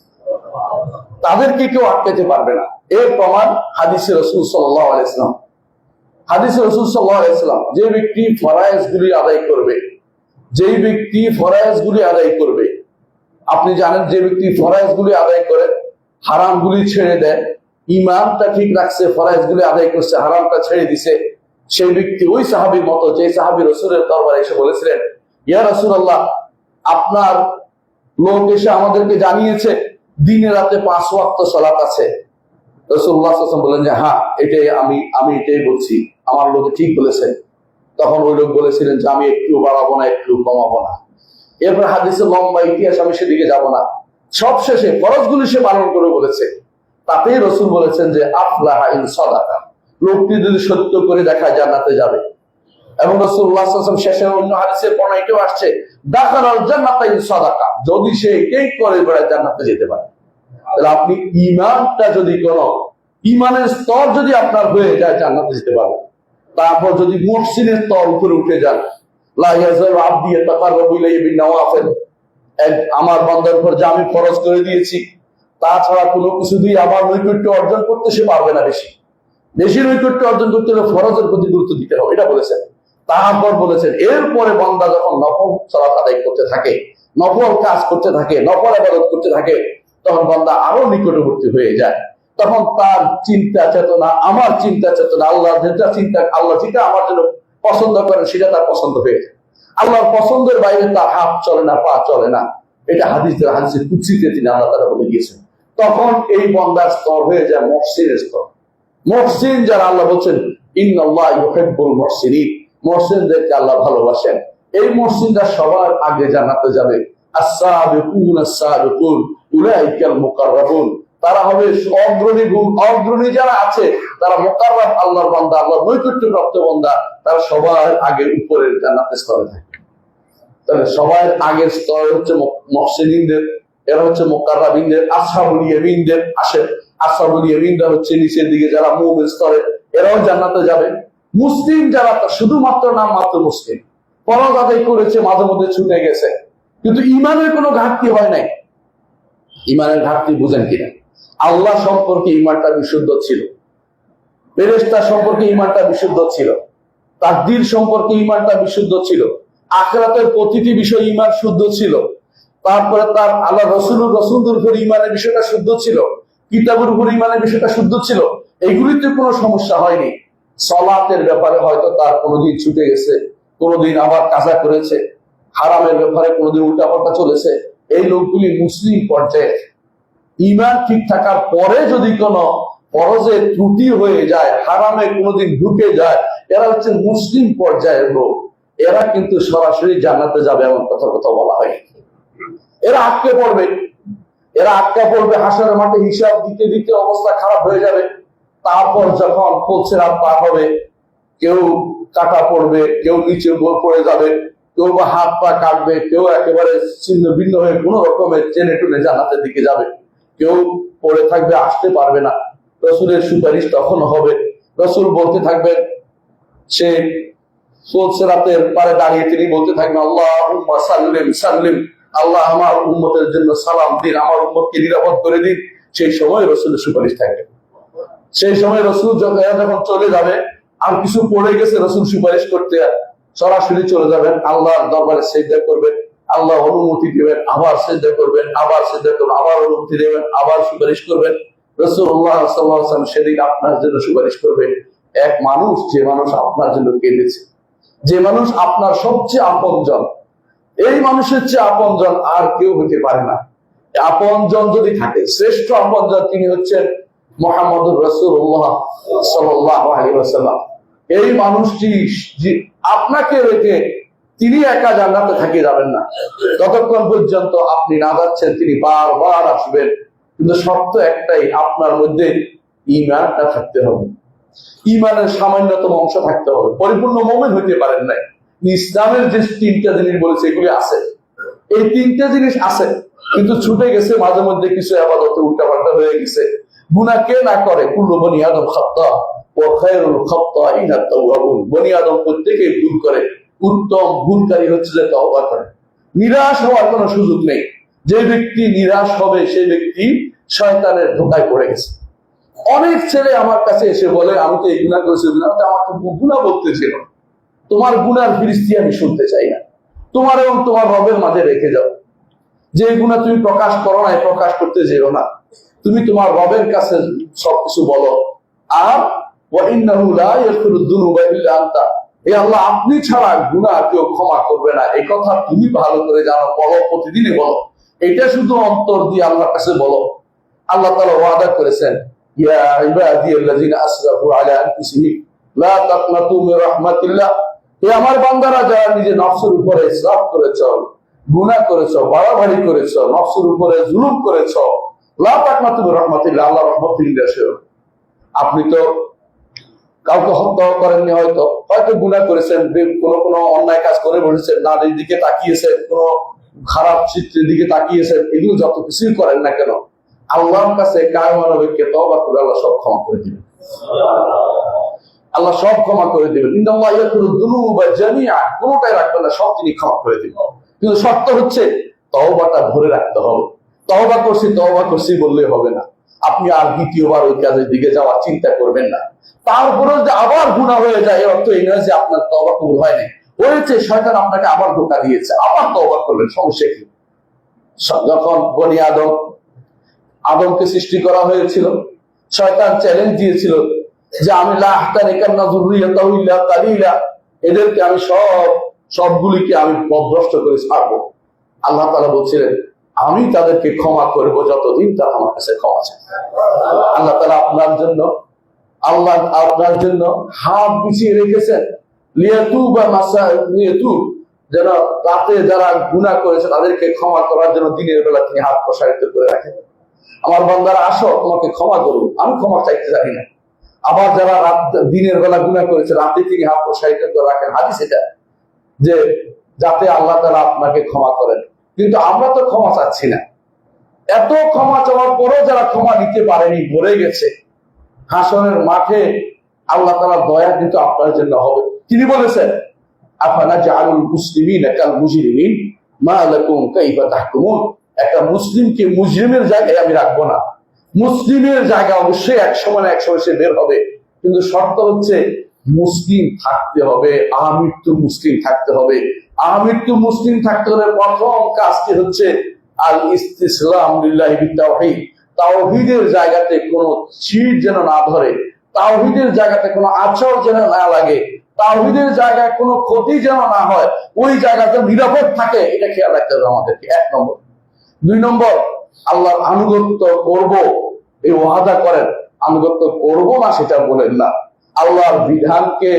Speaker 2: তাদেরকে কেউ আটকাতে পারবে না। এর প্রমাণ হাদিসে রাসূল সাল্লাল্লাহু আলাইহি ওয়াসাল্লাম, হাদিসে রাসূল সাল্লাল্লাহু আলাইহি ওয়াসাল্লাম, যে ব্যক্তি ফরআইজগুলি আদায় করবে, যেই ব্যক্তি ফরআইজগুলি আদায় করবে, আপনি জানেন যে ব্যক্তি ফরআইজগুলি আদায় করে হারামগুলি ছেড়ে দেয়, ঈমানটা ঠিক রাখছে, ফরআইজগুলি আদায় করছে, হারামটা ছেড়ে দিছে, সেই ব্যক্তি ওই সাহাবীর মতো যে সাহাবী রাসূলের দরবারে এসে বলেছিলেন ইয়া রাসূলুল্লাহ, আপনার লোক এসে আমাদেরকে জানিয়েছে দিনে রাতে 5 ওয়াক্ত সালাত আছে। রাসূলুল্লাহ সাল্লাল্লাহু আলাইহি ওয়াসাল্লাম বলেন যে হ্যাঁ, এটাই আমি এটাই বলছি, আমার লোকে ঠিক বলেছেন। তখন ওই লোক বলেছিলেন যে আমি একটু বাড়াবো না, একটু কমাবো না। এরপর হাদিসের লম্বা ইতিহাস, আমি সেদিকে যাব না। সবশেষে ফরজগুলি সে পালন করে বলেছে, তাতেই রাসূল বলেছেন যে আফলাহা ইন সাদাকা, লোকটি যদি সত্য করে দেখায় জান্নাতে যাবে। এবং রাসূলুল্লাহ সাল্লাল্লাহু আলাইহি ওয়াসাল্লাম শেষে অন্য হাদিসের পড়া এটাও আসছে দাখালাল জান্নাতা ইন সাদাকা, যদি সে এটাই করে বেড়ায় জান্নাতে যেতে পারে। তাহলে আপনি ঈমানটা যদি কোনো ঈমানের স্তর যদি আপনার হয়ে যায় জান্নাতে যেতে পারবেন। তারপর যদি মুহসিনের স্তর উপরে উঠে যান, লা ইয়াজালু আবদি ইয়াতাকাররাবু ইলাইয়া বিন-নওয়াফিল, আমার বান্দার উপর যা আমি ফরজ করে দিয়েছি তাছাড়া কোনো কিছু দিয়ে আমার নৈকট্য অর্জন করতে সে পারবে না। বেশি নৈকট্য অর্জন করতে হলে ফরজের প্রতি গুরুত্ব দিতে হবে, এটা বলেছেন। তারপর বলেছেন এরপরে বান্দা যখন নফল সালাত আদায় করতে থাকে, নফল কাজ করতে থাকে, নফল ইবাদত করতে থাকে, তখন বান্দা আরো নিকটবর্তী হয়ে যায়। তখন তার চিন্তা চেতনা, আমার চিন্তা চেতনা, আল্লাহ যেটা চিন্তা, আল্লাহ যেটা আমার জন্য পছন্দ করেন সেটা তার পছন্দ হয়ে যায়। আল্লাহর পছন্দের বাইরে তার হাত চলে না, পা চলে না। এটা হাদিসে কুদসিতে তিনি আল্লাহ তাআলা বলে দিয়েছেন। তখন এই বান্দার স্তর হয়ে যায় মুহসিনের স্তর। মুহসিন যারা, আল্লাহ বলছেন ইন্নাল্লাহা ইউহিব্বুল মুহসিনিন, মুহসিনদেরকে আল্লাহ ভালোবাসেন। এই মুহসিনরা সবার আগে জান্নাতে যাবে। আস-সাবিকুন আস-সাবিকুন উলাইকাল মুকাররাবুন, তারা হবে অগ্রণী যারা আছে তারা মুকাররাব, আল্লাহর বান্দা, আল্লাহর নৈকট্যপ্রাপ্ত বান্দা, তারা সবার আগে উপরের জান্নাতের স্তরে থাকে। তাহলে সবার আগের স্তর হচ্ছে মুহসিনিনদের, এরা হচ্ছে মুকাররাবিনদের, আসহাবুল ইয়ামিনদের আসে। আসহাবুল ইয়ামিনরা হচ্ছে নিচের দিকে যারা মুমিন স্তরে, এরাও জান্নাতে যাবে। মুসলিম যারা শুধুমাত্র নাম মাত্র মুসলিম, ফরজ আদায় করেছে, মাঝে মধ্যে ছুটে গেছে, কিন্তু ইমানের কোনো ঘাটতি হয় নাই। ইমানের ঘাটতি বুঝেন কিনা? আল্লাহ সম্পর্কে ইমানটা বিশুদ্ধ ছিল, ফেরেশতা সম্পর্কে ইমানটা বিশুদ্ধ ছিল, তাকদীর সম্পর্কে ইমানটা বিশুদ্ধ ছিল, আখিরাতের প্রতিটি বিষয় ইমান শুদ্ধ ছিল। তারপরে তার আল্লাহ রসুলের উপর ইমানের বিষয়টা শুদ্ধ ছিল, কিতাবের উপর ইমানের বিষয়টা শুদ্ধ ছিল। এইগুলিতে কোনো সমস্যা হয়নি। সালাতের ব্যাপারে হয়তো তার কোনোদিন ছুটে গেছে, কোনোদিন আবার কাজা করেছে, হারামের ব্যাপারে কোনোদিন উল্টাপাল্টা চলেছে। এই লোকগুলি মুসলিম পর্যায়ে, ইমান ঠিক থাকার পরে যদি কোনো ফরজে ত্রুটি হয়ে যায়, হারামে কোনোদিন ঢুকে যায়, এরা হচ্ছে মুসলিম পর্যায়ের লোক। এরা কিন্তু সরাসরি জান্নাতে যাবে এমন কথা বলা হয়। এরা আটকে পড়বে, হাসরের মাঠে হিসাব দিতে দিতে অবস্থা খারাপ হয়ে যাবে। তারপর যখন পৌঁছেরা পার হবে, কেউ কাটা পড়বে, কেউ নিচে পড়ে যাবে, কেউ বা হাত পা কাটবে, কেউ একেবারে ছিন্ন ভিন্ন হয়ে কোন রকমের টেনে টুনে জান্নাতের দিকে যাবে, কেউ পড়ে থাকবে, আসতে পারবে না। রসুলের সুপারিশ তখন হবে। রসুল বলতে থাকবেন, সে সিরাতের পারে দাঁড়িয়ে তিনি বলতে থাকবেন আল্লাহুম্মা সাল্লিম সাল্লিম, আল্লাহ আমার উম্মতের জন্য সালাম দিন, আমার উম্মতকে নিরাপদ করে দিন। সেই সময় রসুলের সুপারিশ থাকবে। সেই সময় রসুল যখন চলে যাবে, আর কিছু পড়ে গেছে, রসুল সুপারিশ করতে সরাসরি চলে যাবেন, আল্লাহর দরবারে সিজদা করবেন, আল্লাহ অনুমতি দিবেন, আবার সিজদা করবেন, আবার সিজদা করবেন, আবার অনুমতি দেবেন, আবার সুপারিশ করবেন। রাসূলুল্লাহ সাল্লাল্লাহু আলাইহি ওয়াসাল্লাম সেদিন আপনার জন্য সুপারিশ করবেন। এক মানুষ, যে মানুষ আপনার জন্য কেঁদেছে, যে মানুষ আপনার সবচেয়ে আপনজন, এই মানুষের চেয়ে আপনজন আর কেউ হতে পারে না। আপনজন যদি থাকে, শ্রেষ্ঠ আপনজন তিনি হচ্ছেন মুহাম্মদুর রাসূলুল্লাহ সাল্লাল্লাহু আলাইহি ওয়াসাল্লাম। এই মানুষটি আপনাকে রেখে তিনি একা জান্নাতে থাকি যাবেন না। ততক্ষণ পর্যন্ত আপনি না যাচ্ছেন, তিনি বারবার আসবেন। কিন্তু শর্ত একটাই, আপনার মধ্যে ঈমানটা থাকতে হবে, ঈমানের সামান্যতম অংশ থাকতে হবে। পরিপূর্ণ মুমিন হইতে পারেন নাই। ইসলামের যে তিনটা জিনিস বলেছে এগুলি আছে, এই তিনটা জিনিস আছে, কিন্তু ছুটে গেছে মাঝে মধ্যে কিছু ইবাদতে উল্টাপাল্টা হয়ে গেছে। গুনাহ কে না করে? কুল্লু বনি আদম খাত্তা ওয়া খায়রুল খাত্তাইনা তাওয়াবুন। বনি আদম প্রত্যেকেই ভুল করে, উত্তম ভুলকারী হচ্ছে যে তওবা করে। নিরাশ হওয়ার কোনো সুযোগ নেই। যে ব্যক্তি নিরাশ হবে সেই ব্যক্তি শয়তানের ধোঁকায় পড়ে গেছে। অনেক ছেলে আমার কাছে এসে বলে, আমি তো এই গুনাহ করেছি, আমাকে গুনাহ বলতেছিল। তোমার গুনার ফিরিস্তি আমি শুনতে চাই না। তোমার এবং তোমার রবের মাঝে রেখে যাও। যে গুনাহ তুমি প্রকাশ করো না, প্রকাশ করতে যেও না। তুমি তোমার রবের কাছে সবকিছু বলো। আর ওয়া ইন্নাহু লা ইয়াগফিরুদ যুনুবা ইল্লা আনতা, হে আল্লাহ, আপনি ছাড়া গুনাহ কেউ ক্ষমা করবে না। এই কথা তুমি ভালো করে জানো, বলো, প্রতিদিনই বলো। এটা শুধু অন্তর দিয়ে আল্লাহর কাছে বলো। আল্লাহ তাআলা ওয়াদা করেছেন, ইয়া ইবাদিয়াল্লাযিনা আসরাফু আলা আনফুসিহিম লা তাকনাতু মির রাহমাতিল্লাহ। হে আমার বান্দারা, যারা নিজের নফসের উপরে ইসরাফ করেছো, গুনাহ করেছো, বাড়াবাড়ি করেছো, নফসের উপরে জুলুম করেছো, লা তাকনাতু মির রাহমাতিল্লাহ, আল্লাহর রহমত থেকে আসো। আপনি তো কাউকে হত্যা করেননি, হয়তো গুনাহ করেছেন, কোনো অন্যায় কাজ করে বসেছেন, নারীর দিকে তাকিয়েছেন, কোনো খারাপ চিত্রের দিকে তাকিয়েছেন, এগুলো যত কিছুই করেন না কেন, আল্লাহর কাছে কায়মানবিককে তওবা করে আল্লাহ সব ক্ষমা করে দিবেন। আল্লাহ সব ক্ষমা করে দিবেন। ইন্নাল্লাহা ইয়াগফিরুদ যুনুবা জামিআ, কোনটাই রাখবেন না, সব তিনি ক্ষমা করে দিবেন। কিন্তু শর্ত হচ্ছে তওবাটা ধরে রাখতে হবে। তওবা করছি বললে হবে না। আপনি আর দ্বিতীয়বার ওই কাজের দিকে যাওয়ার চিন্তা করবেন না। তারপরে যে আবার গুনাহ হয়ে যায়, এর অর্থ এই নয় যে আপনার তওবা কবুল হয় নাই। হয়েছে, শয়তান আপনাকে আবার ধোঁকা দিয়েছে, আবার তওবা করবেন, সমস্যা কি? যখন বনি আদমকে সৃষ্টি করা হয়েছিল, শয়তান চ্যালেঞ্জ দিয়েছিল যে আমি লা আহতারিকান্না যুররিয়াতাহু ইল্লা কালিলা, এদেরকে আমি সবগুলিকে আমি পথভ্রষ্ট করে ছাড়বো। আল্লাহ তাআলা বলছিলেন, আমি তাদেরকে ক্ষমা করব যতদিন তারা আমার কাছে ক্ষমা চায়। আল্লাহ তাআলা আপনার জন্য হাত বিছিয়ে রেখেছেন, যেন রাতে যারা গুনাহ করেছে তাদেরকে ক্ষমা করার জন্য দিনের বেলা তিনি হাত প্রসারিত করে রাখেন। আমার বান্দারা, আসো, তোমাকে ক্ষমা করব, আমি ক্ষমা চাইতে জানি না। আবার যারা দিনের বেলা গুনাহ করেছে, রাতে তিনি হাত প্রসারিত করে রাখেন। হাদিস এটা, যে যাতে আল্লাহ তাআলা আপনাকে ক্ষমা করেন। কিন্তু আমরা তো ক্ষমা চাচ্ছি না। এত ক্ষমা চাওয়ার পরেও যারা ক্ষমা নিতে পারেনি, মরে গেছে, হাসরের মাঠে আল্লাহ তাআলার দয়া কিন্তু আপনার জন্য হবে। তিনি বলেছেন, আফানাজআলুল মুসলিমিনা কাল মুজরিমিন মা লাকুম কাইফা তাহকুমুন। একটা মুসলিমকে মুজরিমের জায়গায় আমি রাখবো না। মুসলিমের জায়গা অবশ্যই এক সময় সে বের হবে, কিন্তু শর্ত হচ্ছে মুসলিম থাকতে হবে, আমৃত্যু মুসলিম থাকতে হবে। আমৃত্যু মুসলিম থাকতে হলে প্রথম কাজটি হচ্ছে আল ইসতিসলাম লিল্লাহি বিত্তাওহীদ। তাওহীদের জায়গাতে কোনো ছিট যেন না ধরে, তাওহীদের জায়গাতে কোনো আচর যেন না লাগে, তাওহীদের জায়গায় কোনো ক্ষতি যেন না হয়, ওই জায়গাতে নিরাপদ থাকে, এটা খেয়াল রাখতে হবে আমাদেরকে। 1 নম্বর। 2 নম্বর, আল্লাহর আনুগত্য করব এই ওয়াদা করেন, আনুগত্য করব না সেটা বলেন না। আল্লাহর বিধানকে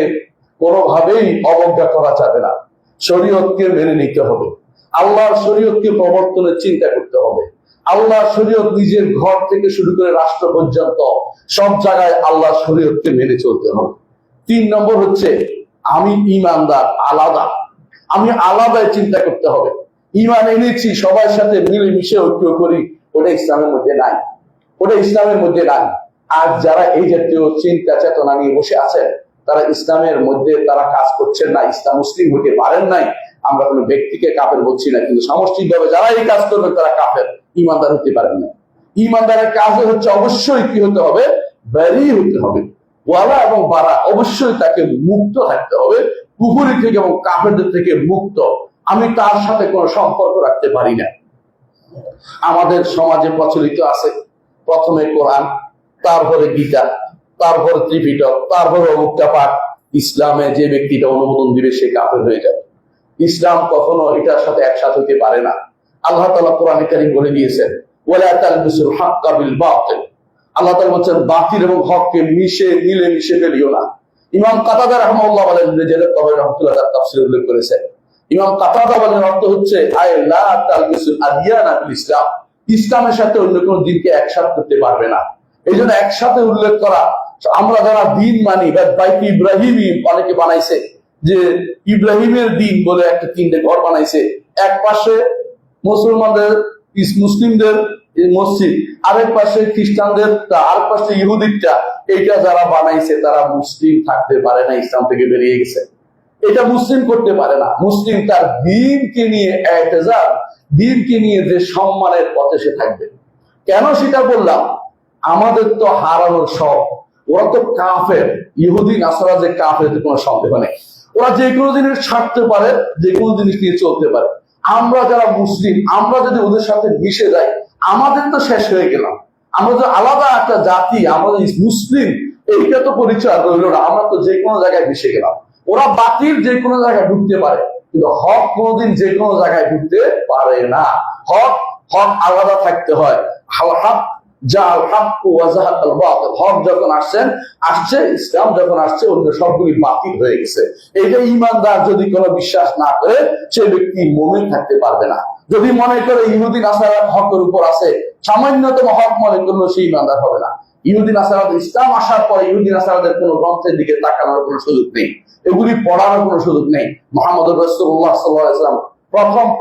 Speaker 2: কোনোভাবেই অবজ্ঞা করা যাবে না। শরীয়তকে মেনে নিতে হবে, আল্লাহর শরীয়তকে প্রবর্তনের চিন্তা করতে হবে। আল্লাহর শরীয়ত নিজের ঘর থেকে শুরু করে রাষ্ট্র পর্যন্ত সব জায়গায় আল্লাহর শরীয়তকে মেনে চলতে হবে। 3 নম্বর হচ্ছে, আমি ঈমানদার, আমি আলাদাই চিন্তা করতে হবে। ঈমান এনেছি, সবার সাথে মিলেমিশে ঐক্য করি, ওটা ইসলামের মধ্যে নাই, ওটা ইসলামের মধ্যে নাই। আর যারা এই জাতীয় চিন্তা চেতনা নিয়ে বসে আছেন, তারা ইসলামের মধ্যে তারা কাজ করছেন না, ইসলাম মুসলিম হতে পারেন নাই। আমরা কোনো ব্যক্তিকে কাফের বলছি না, কিন্তু সামষ্টিকভাবে যারা এই কাজ করবেন তারা কাফের, ঈমানদার হতে পারেন না। ইমানদারের কাজে হচ্ছে অবশ্যই কি হতে হবে, ব্যারি হতে হবে, ওয়ালা এবং বারা, অবশ্যই তাকে মুক্ত থাকতে হবে কুফরি থেকে এবং কাফেরদের থেকে মুক্ত। আমি তার সাথে কোনো সম্পর্ক রাখতে পারি না। আমাদের সমাজে প্রচলিত আছে প্রথমে কোরআন, তারপরে গীতা, তারপরে ত্রিপিটক, তারপরে অমুকটা পাঠ। ইসলামে যে ব্যক্তিটা অনুমোদন দিবে সে কাফের হয়ে যাবে। ইসলাম কখনো এটার সাথে একসাথে হতে পারে না। আল্লাহ তাআলা কোরআনে কারীম বলে দিয়েছেন, ওয়ালা তালবিসুল হাক্কা বিল বাতিল। আল্লাহ তাআলা বলেন বাতিল এবং হককে মিশে ফেলিও না। ইমাম কাতাদা রাহিমাহুল্লাহ বলেন, জালাল তাবরি রাহমাতুল্লাহ তার তাফসীরে উল্লেখ করেছেন, ইমাম কাতাদা বলেন অর্থ হচ্ছে আয় লা তালবিসুল আদিয়ানা বিল ইসলাম, ইসলামের সাথে অন্য কোন দিনকে একসাথে করতে পারবে না। এই জন্য একসাথে উল্লেখ করা, আমরা যারা দিন মানি, বাইতে ইব্রাহিমী অনেকে বানাইছে যে ইব্রাহিমের দিন বলে একটা তিনটে ঘর বানাইছে, এক পাশে মুসলমানদের মুসলিমদের মসজিদ, আরেক পাশে খ্রিস্টানদের, আরেক পাশে ইহুদিরটা। এটা যারা বানাইছে তারা মুসলিম থাকতে পারে না, ইসলাম থেকে বেরিয়ে গেছে। এটা মুসলিম করতে পারে না। মুসলিম তার দিনকে নিয়ে এতেজার, দিনকে নিয়ে যে সম্মানের পথে সে থাকবে। কেন সেটা বললাম, আমাদের তো হারানোর সব। ওরা তো কাফের, ইহুদি নাসারা যে কাফের কোনো সন্দেহ নেই। ওরা যে কোনো জিনিস ছাড়তে পারে, যে কোনো জিনিস নিয়ে চলতে পারে। আমরা যারা মুসলিম, আমরা যদি ওদের সাথে মিশে যাই, আমাদের তো শেষ হয়ে গেলাম। আমরা যে আলাদা একটা জাতি, আমাদের মুসলিম, এইটা তো পরিচয় রইল না। আমরা তো যে কোনো জায়গায় মিশে গেলাম। ওরা বাতিল যে কোনো জায়গায় ঢুকতে পারে, কিন্তু হক কোনোদিন যে কোনো জায়গায় ঢুকতে পারে না। হক হক আলাদা থাকতে হয়। হক যখন আসছে, ইসলাম যখন আসছে, অন্য সবগুলি বাতিল হয়ে গেছে। এইটা ইমানদার যদি কোনো বিশ্বাস না করে, সে ব্যক্তি মুমিন থাকতে পারবে না। যদি মনে করে ইহুদি নাসারা হকের উপর আছে, সামান্যতম হক মনে করলো, সে ইমানদার হবে না। ইহুদি নাসারাদ, ইসলাম আসার পরে ইহুদি নাসারাদের কোনো গ্রন্থের দিকে তাকানোর কোনো সুযোগ নেই, এগুলি পড়ানোর কোনো সুযোগ নেই। মুহাম্মদ রাসূলুল্লাহ সাল্লাল্লাহু আলাইহি ওয়াসাল্লাম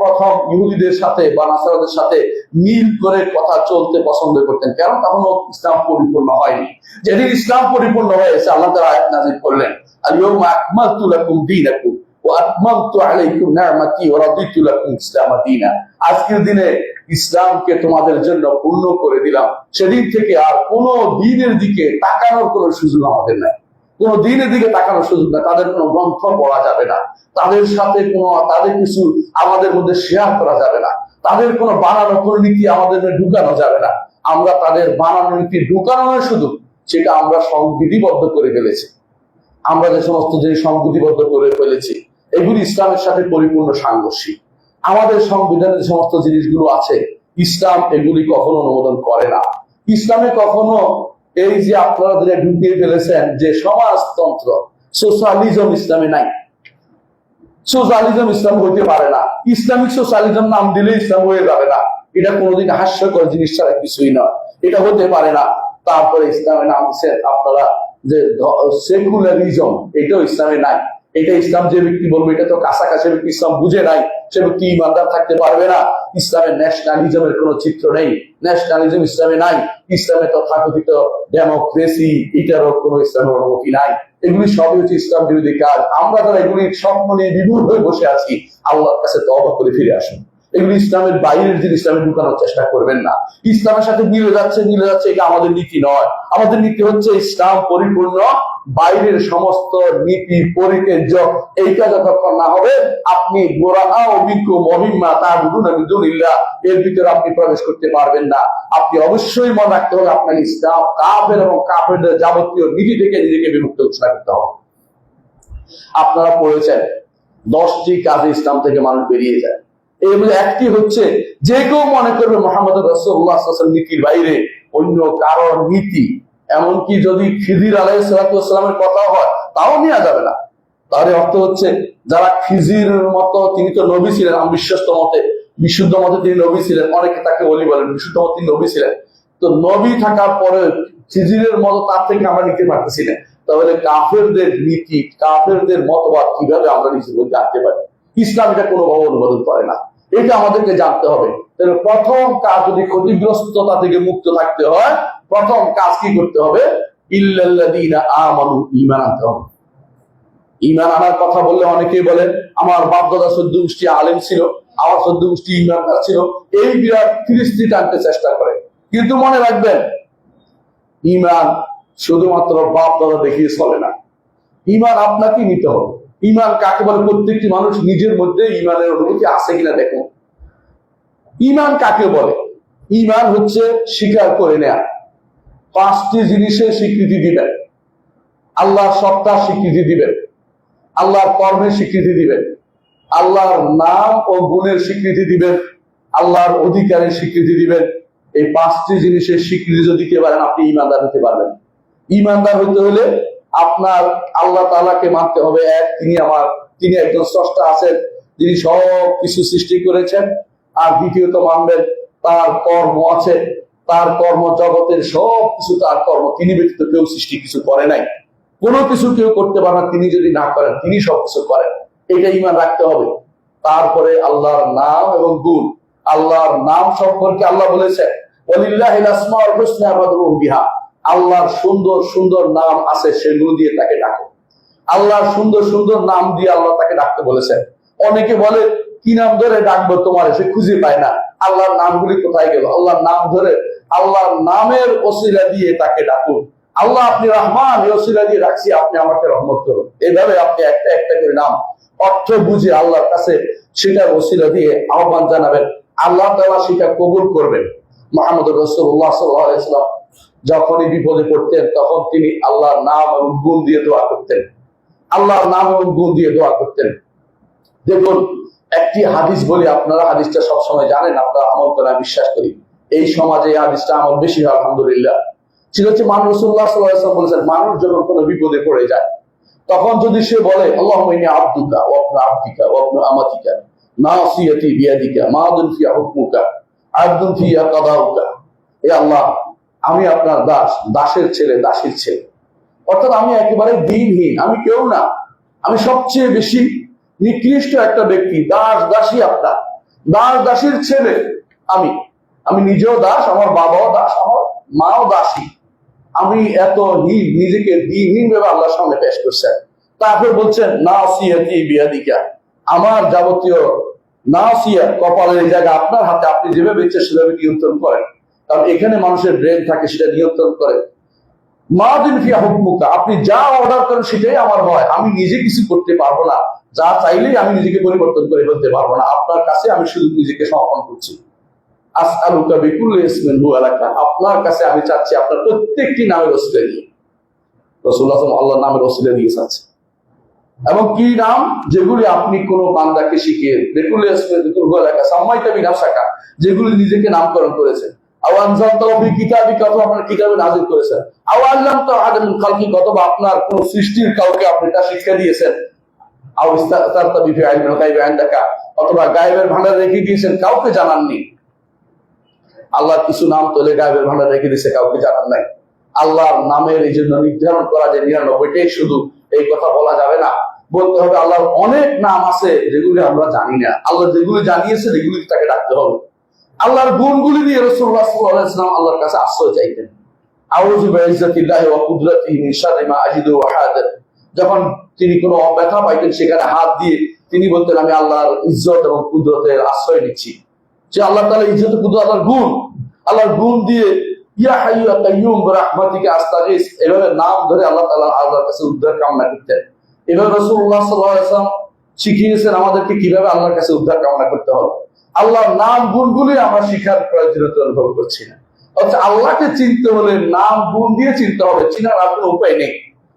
Speaker 2: প্রথম ইহুদিদের সাথে বা নাসারাদের সাথে মিল করে কথা চলতে পছন্দ করতেন। কেন? তখনও ইসলাম পরিপূর্ণ হয়নি। যেদিন ইসলাম পরিপূর্ণ হয়েছে, আল্লাহ তাআলা আয়াত নাযিল করলেন, আল-ইয়াওমা আকমালতু লাকুম দীনাকুম ওয়া আতমামতু আলাইকুম নি'মাতি ওয়া রাদিতু লাকুম ইসলামা দীনা। আজকের দিনে ইসলামকে তোমাদের জন্য পূর্ণ করে দিলাম। সেদিন থেকে আর কোনো দিনের দিকে তাকানোর কোনো সুযোগ আমাদের নাই। কোন দিনের দিকে তাকানোর সুযোগ না। তাদের কোনো গ্রন্থ পড়া যাবে না, তাদের সাথে তাদের কিছু আমাদের মধ্যে শেয়ার করা যাবে না, তাদের কোনো বানানো কোনো নীতি আমাদের ঢুকানো যাবে না। আমরা তাদের বানানো নীতি ঢুকানোর সুযোগ, সেটা আমরা সংবিধিবদ্ধ করে ফেলেছি। আমরা যে সমস্ত জিনিস সংবিধিবদ্ধ করে ফেলেছি, এগুলি ইসলামের সাথে পরিপূর্ণ সাংঘর্ষিক। আমাদের সংবিধানে যে সমস্ত জিনিসগুলো আছে, ইসলাম এগুলি কখনো অনুমোদন করে না। ইসলামে কখনো এই যে আপনারা যেটা ঢুকিয়ে ফেলেছেন যে সমাজতন্ত্র, সোশ্যালিজম, ইসলামে নাই। সোশ্যালিজম ইসলাম হইতে পারে না। ইসলামিক সোশ্যালিজম নাম দিলে ইসলাম হয়ে যাবে না। এটা কোনোদিন হাস্যকর জিনিস ছাড়া কিছুই নয়, এটা হতে পারে না। তারপরে ইসলামের নাম দিচ্ছে আপনারা যে সেকুলারিজম, এটাও ইসলামে নাই। এটা ইসলাম যে ব্যক্তি বলবে, এটা তো কাছাকাছি ব্যক্তি ইসলাম বুঝে নাই, সে ব্যক্তি ইমানদার থাকতে পারবে না। ইসলামের ন্যাশনালিজমের কোনো চিত্র নেই, ন্যাশনালিজম ইসলামে নাই। ইসলামে তথাকথিত ডেমোক্রেসি, এটারও কোনো ইসলামের অনুমতি নাই। এগুলি সবই হচ্ছে ইসলাম বিরোধী কাজ। আমরা যারা এগুলির স্বপ্ন নিয়ে বিভোর হয়ে বসে আছি, আল্লাহর কাছে তওবা করে ফিরে আসুন। এগুলি ইসলামের বাইরের জিনিস, ইসলামে ঢুকানোর চেষ্টা করবেন না। ইসলামের সাথে মিলে যাচ্ছে, এটা আমাদের নীতি নয়। আমাদের নীতি হচ্ছে ইসলাম পরিপূর্ণ, বাইরের সমস্ত নীতি পরিত্যাজ্য। এইটা যতক্ষণ না হবে, আপনি এর ভিতরে আপনি প্রবেশ করতে পারবেন না। আপনি অবশ্যই মনে রাখতে হবে, আপনার ইসলাম কাফের এবং কাফেরদের যাবতীয় নীতি থেকে নিজেকে বিমুক্ত ঘোষণা করতে হবে। আপনারা পড়েছেন 10টি কাজে ইসলাম থেকে মানুষ বেরিয়ে যায়। এর মধ্যে একটি হচ্ছে, যে কেউ মনে করবে মুহাম্মদ রাসূলুল্লাহ সাল্লাল্লাহু আলাইহি ওয়াসাল্লাম নীতির বাইরে অন্য কারো নীতি, এমনকি যদি খিজির আলাইহিস সালামের কথা হয়, তাও নেওয়া যাবে না। তার অর্থ হচ্ছে, যারা খিজির মতো, তিনি তো নবী ছিলেন, বিশ্বস্ত মতে, বিশুদ্ধ মতে তিনি নবী ছিলেন, অনেকে তাকে ওলি বলেন, বিশুদ্ধ মতে তিনি নবী ছিলেন। তো নবী থাকার পরে খিজিরের মতো তার থেকে আমরা নিতে পারতেছি না, তাহলে কাফেরদের নীতি, কাফেরদের মতবাদ কিভাবে আমরা নিজে জানতে পারি? ইসলাম এটা কোনোভাবে অনুমোদন করে না। এটা আমাদেরকে জানতে হবে। তাহলে প্রথম কাজ, যদি ক্ষতিগ্রস্ততা থেকে মুক্ত থাকতে হয়, প্রথম কাজ কি করতে হবে? ইল্লাল্লাযীনা আমানু, ঈমান আনতে হবে। ঈমান আনার কথা বললে অনেকেই বলেন, আমার বাপ-দাদা 14 গোষ্ঠী আলেম ছিল, আমার 14 গোষ্ঠী ঈমানদার ছিল, এই বিরাট ফিরিস্তি টানতে চেষ্টা করে। কিন্তু মনে রাখবেন, ঈমান শুধুমাত্র বাপ দাদা দেখিয়ে চলে না, ঈমান আপনাকে নিতে হবে। ঈমান কাকে বলে? প্রত্যেকটি মানুষ নিজের মধ্যে ঈমানের অনুভূতি আছে কিনা দেখুন। ঈমান কাকে বলে? ঈমান হচ্ছে স্বীকার করে নেয়া। 5টি জিনিসের স্বীকৃতি দিবেন। আল্লাহর সত্তার স্বীকৃতি দিবেন, আল্লাহর কর্মের স্বীকৃতি দিবেন, আল্লাহর নাম ও গুণের স্বীকৃতি দিবেন, আল্লাহর অধিকারের স্বীকৃতি দিবেন। এই 5টি জিনিসের স্বীকৃতি যদি দিতে পারেন, আপনি ঈমানদার হতে পারবেন। ঈমানদার হতে হলে আপনার আল্লাহ তাআলাকে মানতে হবে এক, তিনি একজন স্রষ্টা আছেন, যিনি সব কিছু সৃষ্টি করেছেন। আর দ্বিতীয়ত মানবেন তার কর্ম আছে, তার কর্ম জগতের সব কিছু তার কর্ম, তিনি ব্যতীত কেউ সৃষ্টি কিছু করে নাই, কোনো কিছু কেউ করতে পারে না, তিনি যদি না করেন, তিনি সবকিছু করেন। এটা ঈমান রাখতে হবে। তারপরে আল্লাহর নাম এবং গুণ। আল্লাহর নাম সম্পর্কে আল্লাহ বলেছেন, ওয়ালিল্লাহিল আসমাউল হুসনা ফাদউহু বিহা। আল্লাহর সুন্দর সুন্দর নাম আছে, সেগুলো দিয়ে তাকে ডাকো। আল্লাহর সুন্দর সুন্দর নাম দিয়ে আল্লাহ তাকে ডাকতে বলেছেন। অনেকে বলে, কি নাম ধরে ডাকবো তোমার, সে খুঁজে পায় না, আল্লাহর নামগুলি কোথায় গেল? আল্লাহর নাম ধরে, আল্লাহর নামের ওসিলা দিয়ে তাকে ডাকুন। আল্লাহ আপনি রহমান, এই ওসিলা দিয়ে রাখছি, আপনি আমাকে রহমত করুন। এইভাবে আপনি একটা একটা করে নাম অর্থ বুঝে আল্লাহর কাছে সেটার ওসিলা দিয়ে আহ্বান জানাবেন। আল্লাহ তাআলা সেটা কবুল করবেন। মুহাম্মদ রাসূলুল্লাহ সাল্লাল্লাহু আলাইহি ওয়াসাল্লাম যখনই বিপদে পড়তেন, তখন তিনি আল্লাহর নাম এবং গুণ দিয়ে দোয়া করতেন। আল্লাহর নাম এবং গুণ দিয়ে দোয়া করতেন। দেখুন, একটি হাদিস বলি, আপনারা হাদিসটা সবসময় জানেন, আপনারা আমল করে বিশ্বাস করি। এই সমাজে এই হাদিসটা আমল বেশি হয় আলহামদুলিল্লাহ। ছিল হচ্ছে, মানুষ রাসূলুল্লাহ সাল্লাল্লাহু আলাইহি ওয়াসাল্লাম বলেছেন, মানুষ যখন কোনো বিপদে পড়ে যায়, তখন যদি সে বলে, আল্লাহুম্মা ইন্নী আবদুকা ওয়া ইবনু আবদিকা ওয়া ইবনু আমাতিকা নাসিয়াতি বিয়াদিকা মাদুন ফিয়া হুকমুকা আদলুন ফিয়া কাদাউকা। এ আল্লাহ, আমি আপনার দাস, দাসের ছেলে, দাসীর ছেলে। অর্থাৎ আমি একেবারে দিনহীন, আমি কেউ না, আমি সবচেয়ে বেশি নিকৃষ্ট একটা ব্যক্তি, দাস দাসী আপনার, দাস দাসীর ছেলে। আমি নিজেও দাস, আমার বাবাও দাস, আমার মাও দাসী। আমি এত নিজেকে দিনহীন ভেবে আল্লাহর সামনে পেশ করছেন। তারপর বলছেন, নাসিয়াতি বিয়াদিকা, আমার যাবতীয় নাসিয়া, কপালের এই জায়গা আপনার হাতে, আপনি যেভাবে ইচ্ছে সেভাবে নিয়ন্ত্রণ করেন। কারণ এখানে মানুষের ব্রেন থাকে, সেটা নিয়ন্ত্রণ করে। মাদিন ফিয়া হুকমুকা, আপনি যা অর্ডার করেন সেটাই আমার হয়, আমি নিজে কিছু করতে পারবো না, যা চাইলেই আমি নিজেকে পরিবর্তন করে ফেলতে পারবো না, আপনার কাছে আমি শুধু নিজেকে সমর্পণ করছি। আসআলুকা বিকুল্লি ইসমিন হুয়া লাকা, আপনার কাছে আমি চাচ্ছি আপনার প্রত্যেকটি নামের ওসিলা দিয়ে। রাসূলুল্লাহ সাল্লাল্লাহু আলাইহি ওয়াসাল্লাম আল্লাহর নামের ওসিলা দিয়ে চাচ্ছে। এবং কি নাম? যেগুলি আপনি কোন বান্দাকে শিখিয়ে, বিকুল্লি ইসমিন হুয়া লাকা সাম্মাইতা বিনাফসাকা, যেগুলি নিজেকে নামকরণ করেছেন। আও আনজালতাহু ফি কিতাবিকা, অথবা আপনার কিতাবে নাযিল করেছেন। আও আল্লামতাহু আহাদান মিন খালকিকা, অথবা আপনার কোন সৃষ্টির কাউকে আপনি তা শিক্ষা দিয়েছেন। আও ইস্তাতারতা বিফি ইলমিল গায়বি ইনদাকা, অথবা গায়বের ভান্ডার রেখে দিয়েছেন, কাউকে জানাননি। আল্লাহর কিছু নাম তোলে গায়বের ভান্ডার রেখে দিয়েছে, কাউকে জানান নাই। আল্লাহর নামের এই জন্য নির্ধারণ করা যে 99টাই শুধু, এই কথা বলা যাবে না। বলতে হবে আল্লাহর অনেক নাম আছে যেগুলি আমরা জানি না, আল্লাহ যেগুলি জানিয়েছে সেগুলি তাকে ডাকতে হবে। আল্লাহর গুণগুলি দিয়ে রাসূলুল্লাহ সাল্লাল্লাহু আলাইহি ওয়াসাল্লাম আল্লাহর কাছে আশ্রয় চাইতেন। আউযু বিইজ্জাতিল্লাহি ওয়া কুদরাতিহি মিন শাররি মা আজিদু ওয়া হাদার, যখন তিনি কোনো ব্যথা পাইতেন সেখানে হাত দিয়ে তিনি বলতেন, আমি আল্লাহর ইজ্জত এবং কুদরতের আশ্রয় নিচ্ছি। যে আল্লাহ তাআলা ইজ্জত কুদরত, আল্লাহর গুণ দিয়ে ইয়া হাইয়্যু ইয়া কাইয়্যুম বিরাহমাতিকা আস্তাগীস, এভাবে নাম ধরে আল্লাহ তাআলা আল্লাহর কাছে উদ্ধার কামনা করতেন। এভাবে রাসূলুল্লাহ সাল্লাল্লাহু আলাইহি ওয়াসাল্লাম শিখিয়েছেন আমাদেরকে কিভাবে আল্লাহর কাছে উদ্ধার কামনা করতে হবে। আল্লাহর নাম গুণগুলি আমরা শিখার প্রয়োজনীয়তা অনুভব করছি না। অর্থাৎ আল্লাহকে চিনতে হলে নাম গুণ দিয়ে চিনতে হবে, চিনার আর কোনো উপায় নেই।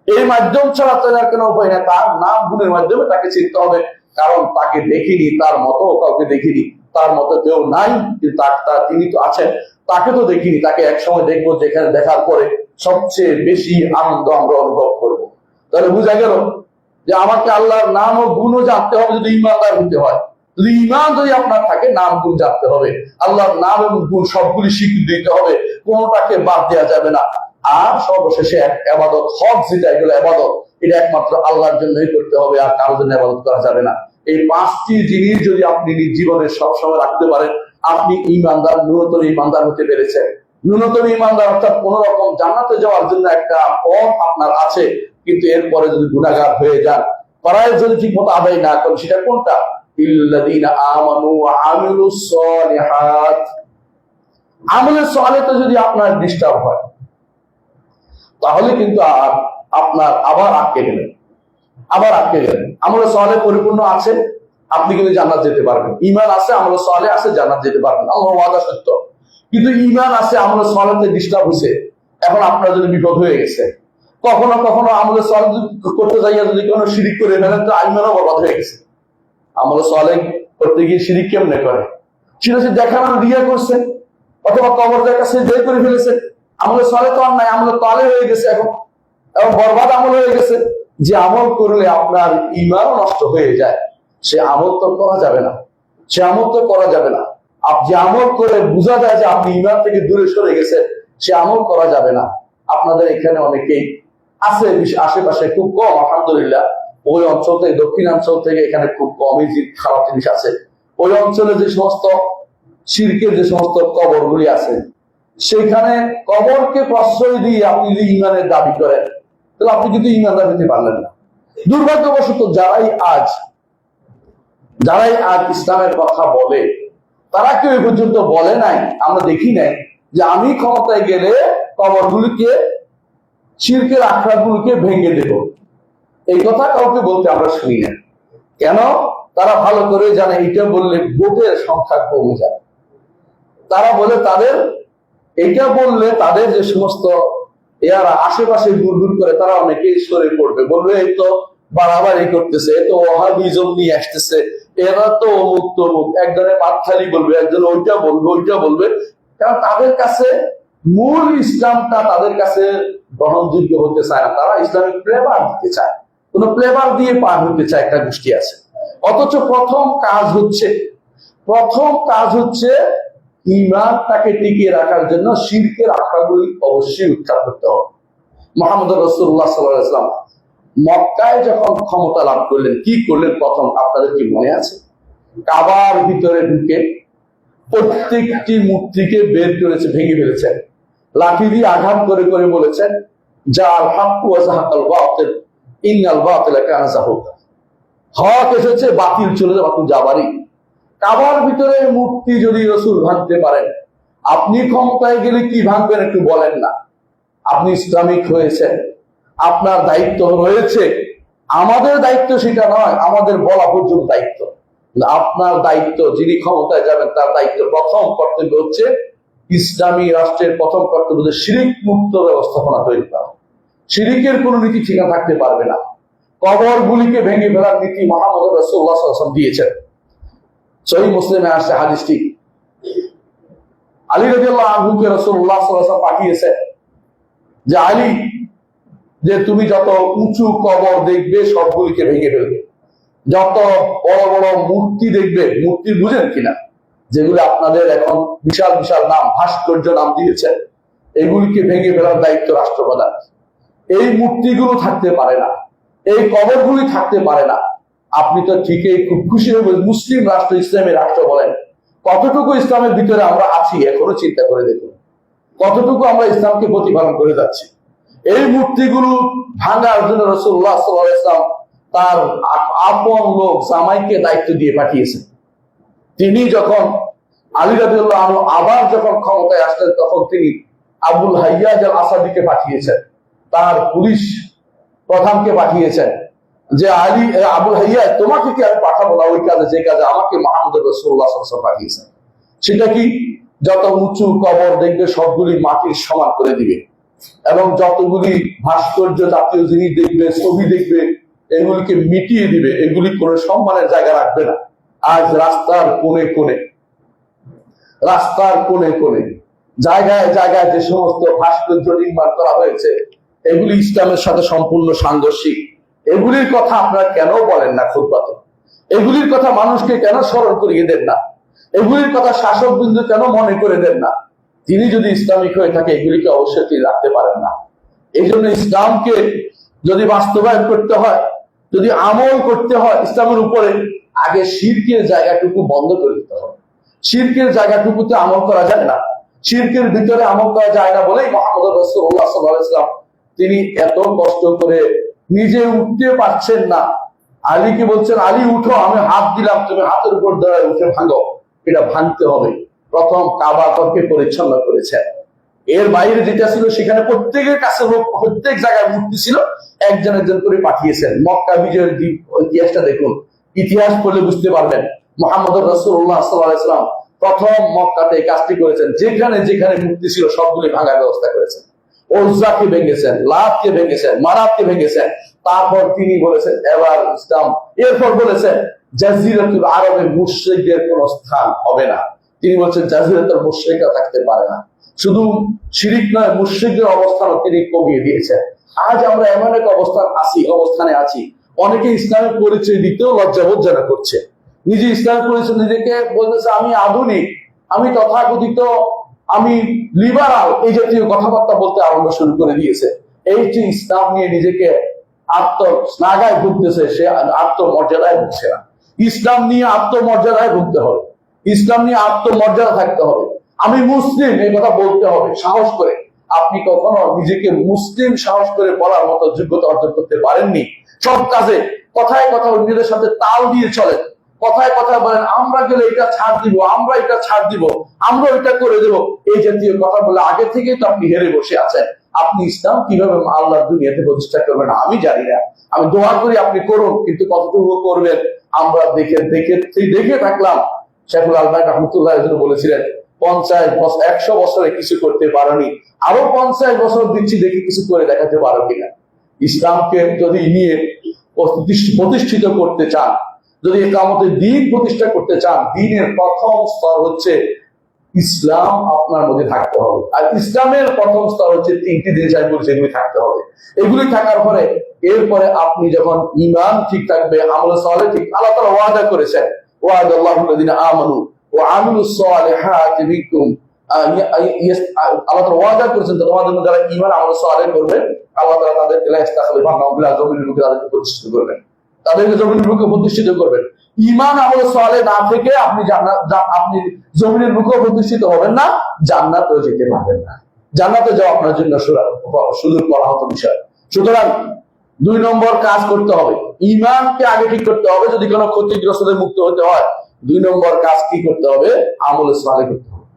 Speaker 2: এই মাধ্যম ছাড়া চেনার কোনো উপায় নেই, তার নাম গুণের মাধ্যমে তাকে চিনতে হবে। কারণ তাকে দেখিনি, তার মতো কাউকে দেখিনি, তার মতো কেউ নাই, কিন্তু তিনি তো আছেন, তাকে তো দেখিনি, তাকে একসময় দেখবো, যেখানে দেখার পরে সবচেয়ে বেশি আনন্দ আমরা অনুভব করব। তাহলে বোঝা গেল যে আমাকে আল্লাহর নাম ও গুণও জানতে হবে যদি ঈমানদার হতে হয়। যদি ঈমান যদি আপনার থাকে, নাম গুণ জানতে হবে, আল্লাহর নাম এবং গুণ সবগুলি স্বীকৃতি দিতে হবে, কোনোটাকে বাদ দেওয়া যাবে না। আর সর্বশেষে এক ইবাদত, হক যেটা, এগুলো ইবাদত, এটা একমাত্র আল্লাহর জন্যই করতে হবে, আর কারোর জন্য ইবাদত করা যাবে না। এই 5টি জিনিস যদি আপনি নিজ জীবনে সবসময় রাখতে পারেন, আপনি ঈমানদার, ন্যূনতম ঈমানদার হতে পেরেছেন। ন্যূনতম ঈমানদার অর্থাৎ কোন রকম জান্নাতে যাওয়ার জন্য একটা পথ আপনার আছে, কিন্তু এরপরে যদি গুনাহগার হয়ে যান, ফরজ যদি ঠিক মতো আদায় না করেন, সেটা কোনটা? ইল্লাযীনা আমানু ওয়া আমিলুস সালিহাত, আমলের সালেহতে যদি আপনার ডিস্টার্ব হয়, তাহলে কিন্তু আর আপনার আবার আটকে গেলেন। আমলের সালেহ পরিপূর্ণ আছে, আপনি কিন্তু জান্নাত যেতে পারবেন। ঈমান আছে, আমলের সালেহ আছে, জান্নাত যেতে পারবেন। আল্লাহর ওয়াদা সত্য। কিন্তু ঈমান আছে, আমলের সালেহতে ডিস্টার্ব হয়েছে, এখন আপনার জন্য বিপদ হয়ে গেছে। কখনো কখনো আমলের সালেহ করতে যাইয়া যদি কোনো শিরিক করে ফেলেন, তো ঈমানও বরবাদ হয়ে গেছে। আমলের সালেহ করতে গিয়ে শিরিক কেমনে করে? সেটা হচ্ছে দেখানোর রিয়া করছে, অথবা কবরদের কাছে জয় করে ফেলেছে। আমলের সালেহ তো আর নাই, আমলের তালে হয়ে গেছে এখন, এবং বরবাদ আমল হয়ে গেছে। যে আমল করলে আপনার ঈমানও নষ্ট হয়ে যায়, সে আমল তো করা যাবে না। যে আমল করে বোঝা যায় যে আপনি ঈমান থেকে দূরে সরে গেছেন, সে আমল করা যাবে না। আপনাদের এখানে অনেকেই আছে, আশেপাশে খুব কম, আলহামদুলিল্লাহ। ওই অঞ্চল থেকে, দক্ষিণাঞ্চল থেকে এখানে খুব কমই খারাপ জিনিস আছে। ওই অঞ্চলে যে সমস্ত শিরকের যে সমস্ত কবরগুলি আছে, সেখানে কবরকে প্রশ্রয় দিয়ে আপনি যদি ঈমানের দাবি করেন, তাহলে আপনি কিন্তু ঈমানদার হতে পারলেন না। দুর্ভাগ্যবশত যারাই আজ ইসলামের কথা বলে, তারা কেউ এ পর্যন্ত বলে নাই, আমরা দেখি নাই যে আমি ক্ষমতায় গেলে কবরগুলিকে, শিরকের আখড়াগুলিকে ভেঙে দেব। এই কথা কাউকে বলতে আমরা শুনি না। কেন? তারা ভালো করে জানে এটা বললে ভোটের সংখ্যা কমে যায়। তারা বলে এটা বললে তাদের যে সমস্ত এরা আশেপাশে ঘুরঘুর করে, তারা অনেকেই সরে পড়বে, বলবে এই তো বাড়াবাড়ি করতেছে, এ তো ওয়াহাবিজম নিয়ে আসতেছে, এরা তো অমুক তমুক। একজনের মাথালি বলবে, একজন ওইটা বলবে। কারণ তাদের কাছে মূল ইসলামটা তাদের কাছে গ্রহণযোগ্য হতে চায় না। তারা ইসলামিক ফ্লেভার দিতে চায়, কোন ফ্লেভার দিয়ে পার হতে চায় একটা গোষ্ঠী আছে। অথচ প্রথম কাজ হচ্ছে ঈমানটাকে টিকিয়ে রাখার জন্য শিরকের আখড়াগুলি অবশ্যই উৎখাত করতে হবে। মুহাম্মদ রাসূলুল্লাহ সাল্লাল্লাহু আলাইহি ওয়াসাল্লাম মক্কায় যখন ক্ষমতা লাভ করলেন, কি করলেন প্রথম? আপনাদের কি মনে আছে? কাবার ভিতরে ঢুকে প্রত্যেকটি মূর্তিকে বের করেছে, ভেঙে ফেলেছেন। লাঠি দিয়ে আঘাত করে করে বলেছেন, জাল হাক্কু ওয়া যাহাকাল বাতিল ইন্নাল বাতিলা কানা যাহুকা। হক এসেছে, বাতিল চলে যাবে, বাতিল যাবারই। কাবার ভিতরে মূর্তি যদি রাসূল ভাঙতে পারেন, আপনি ক্ষমতায় গেলে কি ভাঙবেন একটু বলেন না? আপনি ইসলামিক হয়েছেন, আপনার দায়িত্ব রয়েছে। আমাদের দায়িত্ব সেটা নয়, আমাদের বলা পর্যন্ত দায়িত্ব। আপনার দায়িত্ব, যিনি ক্ষমতায় যাবেন তার দায়িত্ব, প্রথম কর্তব্য হচ্ছে ইসলামী রাষ্ট্রের প্রথম কর্তব্য হচ্ছে শিরিক মুক্ত ব্যবস্থাপনা তৈরি করা। শিরিকের কোন নীতি ঠিকানা থাকতে পারবে না। কবরগুলিকে ভেঙে ফেলার নীতি মুহাম্মদ রাসূলুল্লাহ সাল্লাল্লাহু আলাইহি ওয়াসাল্লাম দিয়েছেন। সহিহ মুসলিমে আসছে হাদিসটি। আলী রাদিয়াল্লাহু আনহুকে রাসূলুল্লাহ সাল্লাল্লাহু আলাইহি ওয়াসাল্লাম পাঠিয়েছেন যে আলী, যে তুমি যত উঁচু কবর দেখবে সবগুলিকে ভেঙে ফেলবে, যত বড় বড় মূর্তি দেখবে, মূর্তি বুঝেন কিনা, যেগুলো আপনাদের এখন বিশাল বিশাল নাম, ভাস্কর্য নাম দিয়েছেন, এগুলিকে ভেঙে ফেলার দায়িত্ব রাষ্ট্রপ্রধান। এই মূর্তিগুলো থাকতে পারে না, এই কবরগুলি থাকতে পারে না। আপনি তো ঠিকই খুব খুশি হয়ে মুসলিম রাষ্ট্র, ইসলামী রাষ্ট্র বলেন, কতটুকু ইসলামের ভিতরে আমরা আছি এখনো চিন্তা করে দেখুন, কতটুকু আমরা ইসলামকে প্রতিপালন করে যাচ্ছি। এই মূর্তিগুলো ভাঙার জন্য রাসূলুল্লাহ সাল্লাল্লাহু আলাইহি ওয়াসাল্লাম তার আপন লোক জামাইকে দায়িত্ব দিয়ে পাঠিয়েছেন। তিনি যখন আলী রাদিয়াল্লাহু আনহু আবার যখন ক্ষমতায় আসলেন, তখন তিনি আবুল হাইয়াজ আল আসাদিকে পাঠিয়েছেন, তার পুলিশ প্রধানকে পাঠিয়েছেন যে আবুল হাইয়াজ, তোমাকে কি আমি পাঠাবো না ওই কাজে, যে কাজে আমাকে মুহাম্মদ রাসূলুল্লাহ সাল্লাল্লাহু আলাইহি ওয়াসাল্লাম পাঠিয়েছেন। সেটা কি? যত উঁচু কবর দেখবে সবগুলি মাটির সমান করে দিবে, এবং যতগুলি ভাস্কর্য জাতীয় জিনিস দেখবে, ছবি দেখবে, এগুলিকে মিটিয়ে দিবে, এগুলি কোনো সম্মানের জায়গা রাখবে না। আজ রাস্তার কোণে কোণে জায়গায় জায়গায় যে সমস্ত ভাস্কর্য নির্মাণ করা হয়েছে, এগুলি ইসলামের সাথে সম্পূর্ণ সাংঘর্ষিক। এগুলির কথা আপনারা কেন বলেন না খুতবাতে? এগুলির কথা মানুষকে কেন স্মরণ করিয়ে দেন না? এগুলির কথা শাসক বিন্দু কেন মনে করে দেন না? তিনি যদি ইসলামিক হয়ে থাকে, এগুলিকে অবশ্যই তিনি রাখতে পারেন না। এই জন্য ইসলামকে যদি বাস্তবায়ন করতে হয়, যদি আমল করতে হয় ইসলামের উপরে, আগে শিরকের জায়গাটুকু বন্ধ করে দিতে হবে। শিরকের জায়গাটুকুতে আমল করা যায় না, শিরকের ভিতরে আমল করা যায় না বলেই মুহাম্মদ রাসূলুল্লাহ সাল্লাল্লাহু আলাইহি ওয়াসাল্লাম তিনি এত কষ্ট করে নিজে উঠতে পারছেন না, আলীকে বলছেন, আলী উঠো, আমি হাত দিলাম, তুমি হাতের উপর দাঁড়ায় উঠে ভাঙো। এটা ভাঙতে হবে। প্রথম কাবা ঘরকে পরিচ্ছন্ন করেছেন। এর বাইরে যেটা ছিল সেখানে প্রত্যেকের কাছে লোক, প্রত্যেক জায়গায় মূর্তি ছিল, একজন একজন করে পাঠিয়েছেন। মক্কা বিজয়ের ইতিহাসটা দেখুন, ইতিহাস পড়লে বুঝতে পারবেন মুহাম্মদ রাসূলুল্লাহ সাল্লাল্লাহু আলাইহি ওয়াসাল্লাম প্রথম মক্কাতে এই কাজটি করেছেন। যেখানে যেখানে মূর্তি ছিল সবগুলি ভাঙার ব্যবস্থা করেছেন। ওজ্জাকে ভেঙেছেন, লাতকে ভেঙেছেন, মারাতকে ভেঙেছেন। তারপর তিনি বলেছেন এবার ইসলাম, এরপর বলেছেন জাজিরাতুল আরবে মুশরিকদের কোনো স্থান হবে না। তিনি বলছেন জাজিরাতুল মুশরিকরা থাকতে পারে না। শুধু শিরিক নয়, মুশরিকদের অবস্থানও তিনি কমিয়ে দিয়েছেন। আজ আমরা এমন এক অবস্থানে আছি, অনেকে ইসলামের পরিচয় দিতেও লজ্জাবোধ যেন করছে। নিজে ইসলামের পরিচয় নিজেকে বলতেছে আমি আধুনিক, আমি তথাকথিত, আমি লিবারাল, এই জাতীয় কথাবার্তা বলতে আরম্ভ শুরু করে দিয়েছে। এই যে ইসলাম নিয়ে নিজেকে আত্মনাগায় ভুগতেছে, সে আত্মমর্যাদায় ভুগছে না। ইসলাম নিয়ে আত্মমর্যাদায় ভুগতে হবে, ইসলাম নিয়ে আত্মমর্যাদা থাকতে হবে। আমি মুসলিম এই কথা বলতে হবে সাহস করে। আপনি কখনো নিজেকে মুসলিম সাহস করে বলার মতো যোগ্যতা অর্জন করতে পারেননি। সব কাজে কথায় কথা অন্যদের সাথে তাল দিয়ে চলেন, কথায় কথায় বলেন আমরা গেলে এটা ছাড় দিব, আমরা এটা ছাড় দিব, আমরা এটা করে দেব, এই জাতীয় কথা বলে আগে থেকেই তো আপনি হেরে বসে আছেন। আপনি ইসলাম কিভাবে আল্লাহর দুনিয়াতে প্রতিষ্ঠা করবেন আমি জানি না। আমি দোয়া করি আপনি করুন, কিন্তু কতটুকু করবেন আমরা দেখে থাকলাম। শেখুল আলবানী রাহমাতুল্লাহ বলেছিলেন 50 বছর 100 বছরে কিছু করতে পারোনি, আরো 50 বছর দিচ্ছি, দেখি কিছু করে দেখাতে পারো কিনা। ইসলামকে যদি নিয়ে প্রতিষ্ঠিত করতে চান, যদি ইকামতের দ্বীন প্রতিষ্ঠা করতে চান, দ্বীনের প্রথম স্তর হচ্ছে ইসলাম আপনার মধ্যে থাকতে হবে। আর ইসলামের প্রথম স্তর হচ্ছে 3টি জিনিস আমি বলছি, এগুলি থাকতে হবে। এগুলি থাকার পরে এরপরে আপনি যখন ঈমান ঠিক থাকবে, আমল সালেহ ঠিক, আল্লাহ তাআলা ওয়াদা করেছেন ওয়াদাল্লাহুল্লাযিনা আমানু ওয়া আমিলুস সালিহাতি মিনকুম, আল্লাহ তাআলা ওয়াদা করেছেন তোমাদের মধ্যে যারা ঈমান আমল সালেহ করবে আল্লাহ তাআলা তাদেরকে লাইস্তাখলিফান্নাহুম ফিল আরদি, জমিনের বুকে তাদেরকে প্রতিষ্ঠিত করবেন, তাদেরকে জমিনের বুকে প্রতিষ্ঠিত করবেন। ঈমান আমল সালেহ না থেকে আপনি আপনি জমিনের বুকে প্রতিষ্ঠিত হবেন না, জান্নাতেও যেতে পারবেন না। জান্নাতে যাওয়া আপনার জন্য সুদূর পরাহত বিষয়। সুতরাং 2 নম্বর কাজ করতে হবে, ঈমানকে আগে ঠিক করতে হবে। যদি কোনো ক্ষতিগ্রস্ত মুক্ত হতে হয় 2 নম্বর কাজ কি করতে হবে? আমলে সালেহ করতে হবে।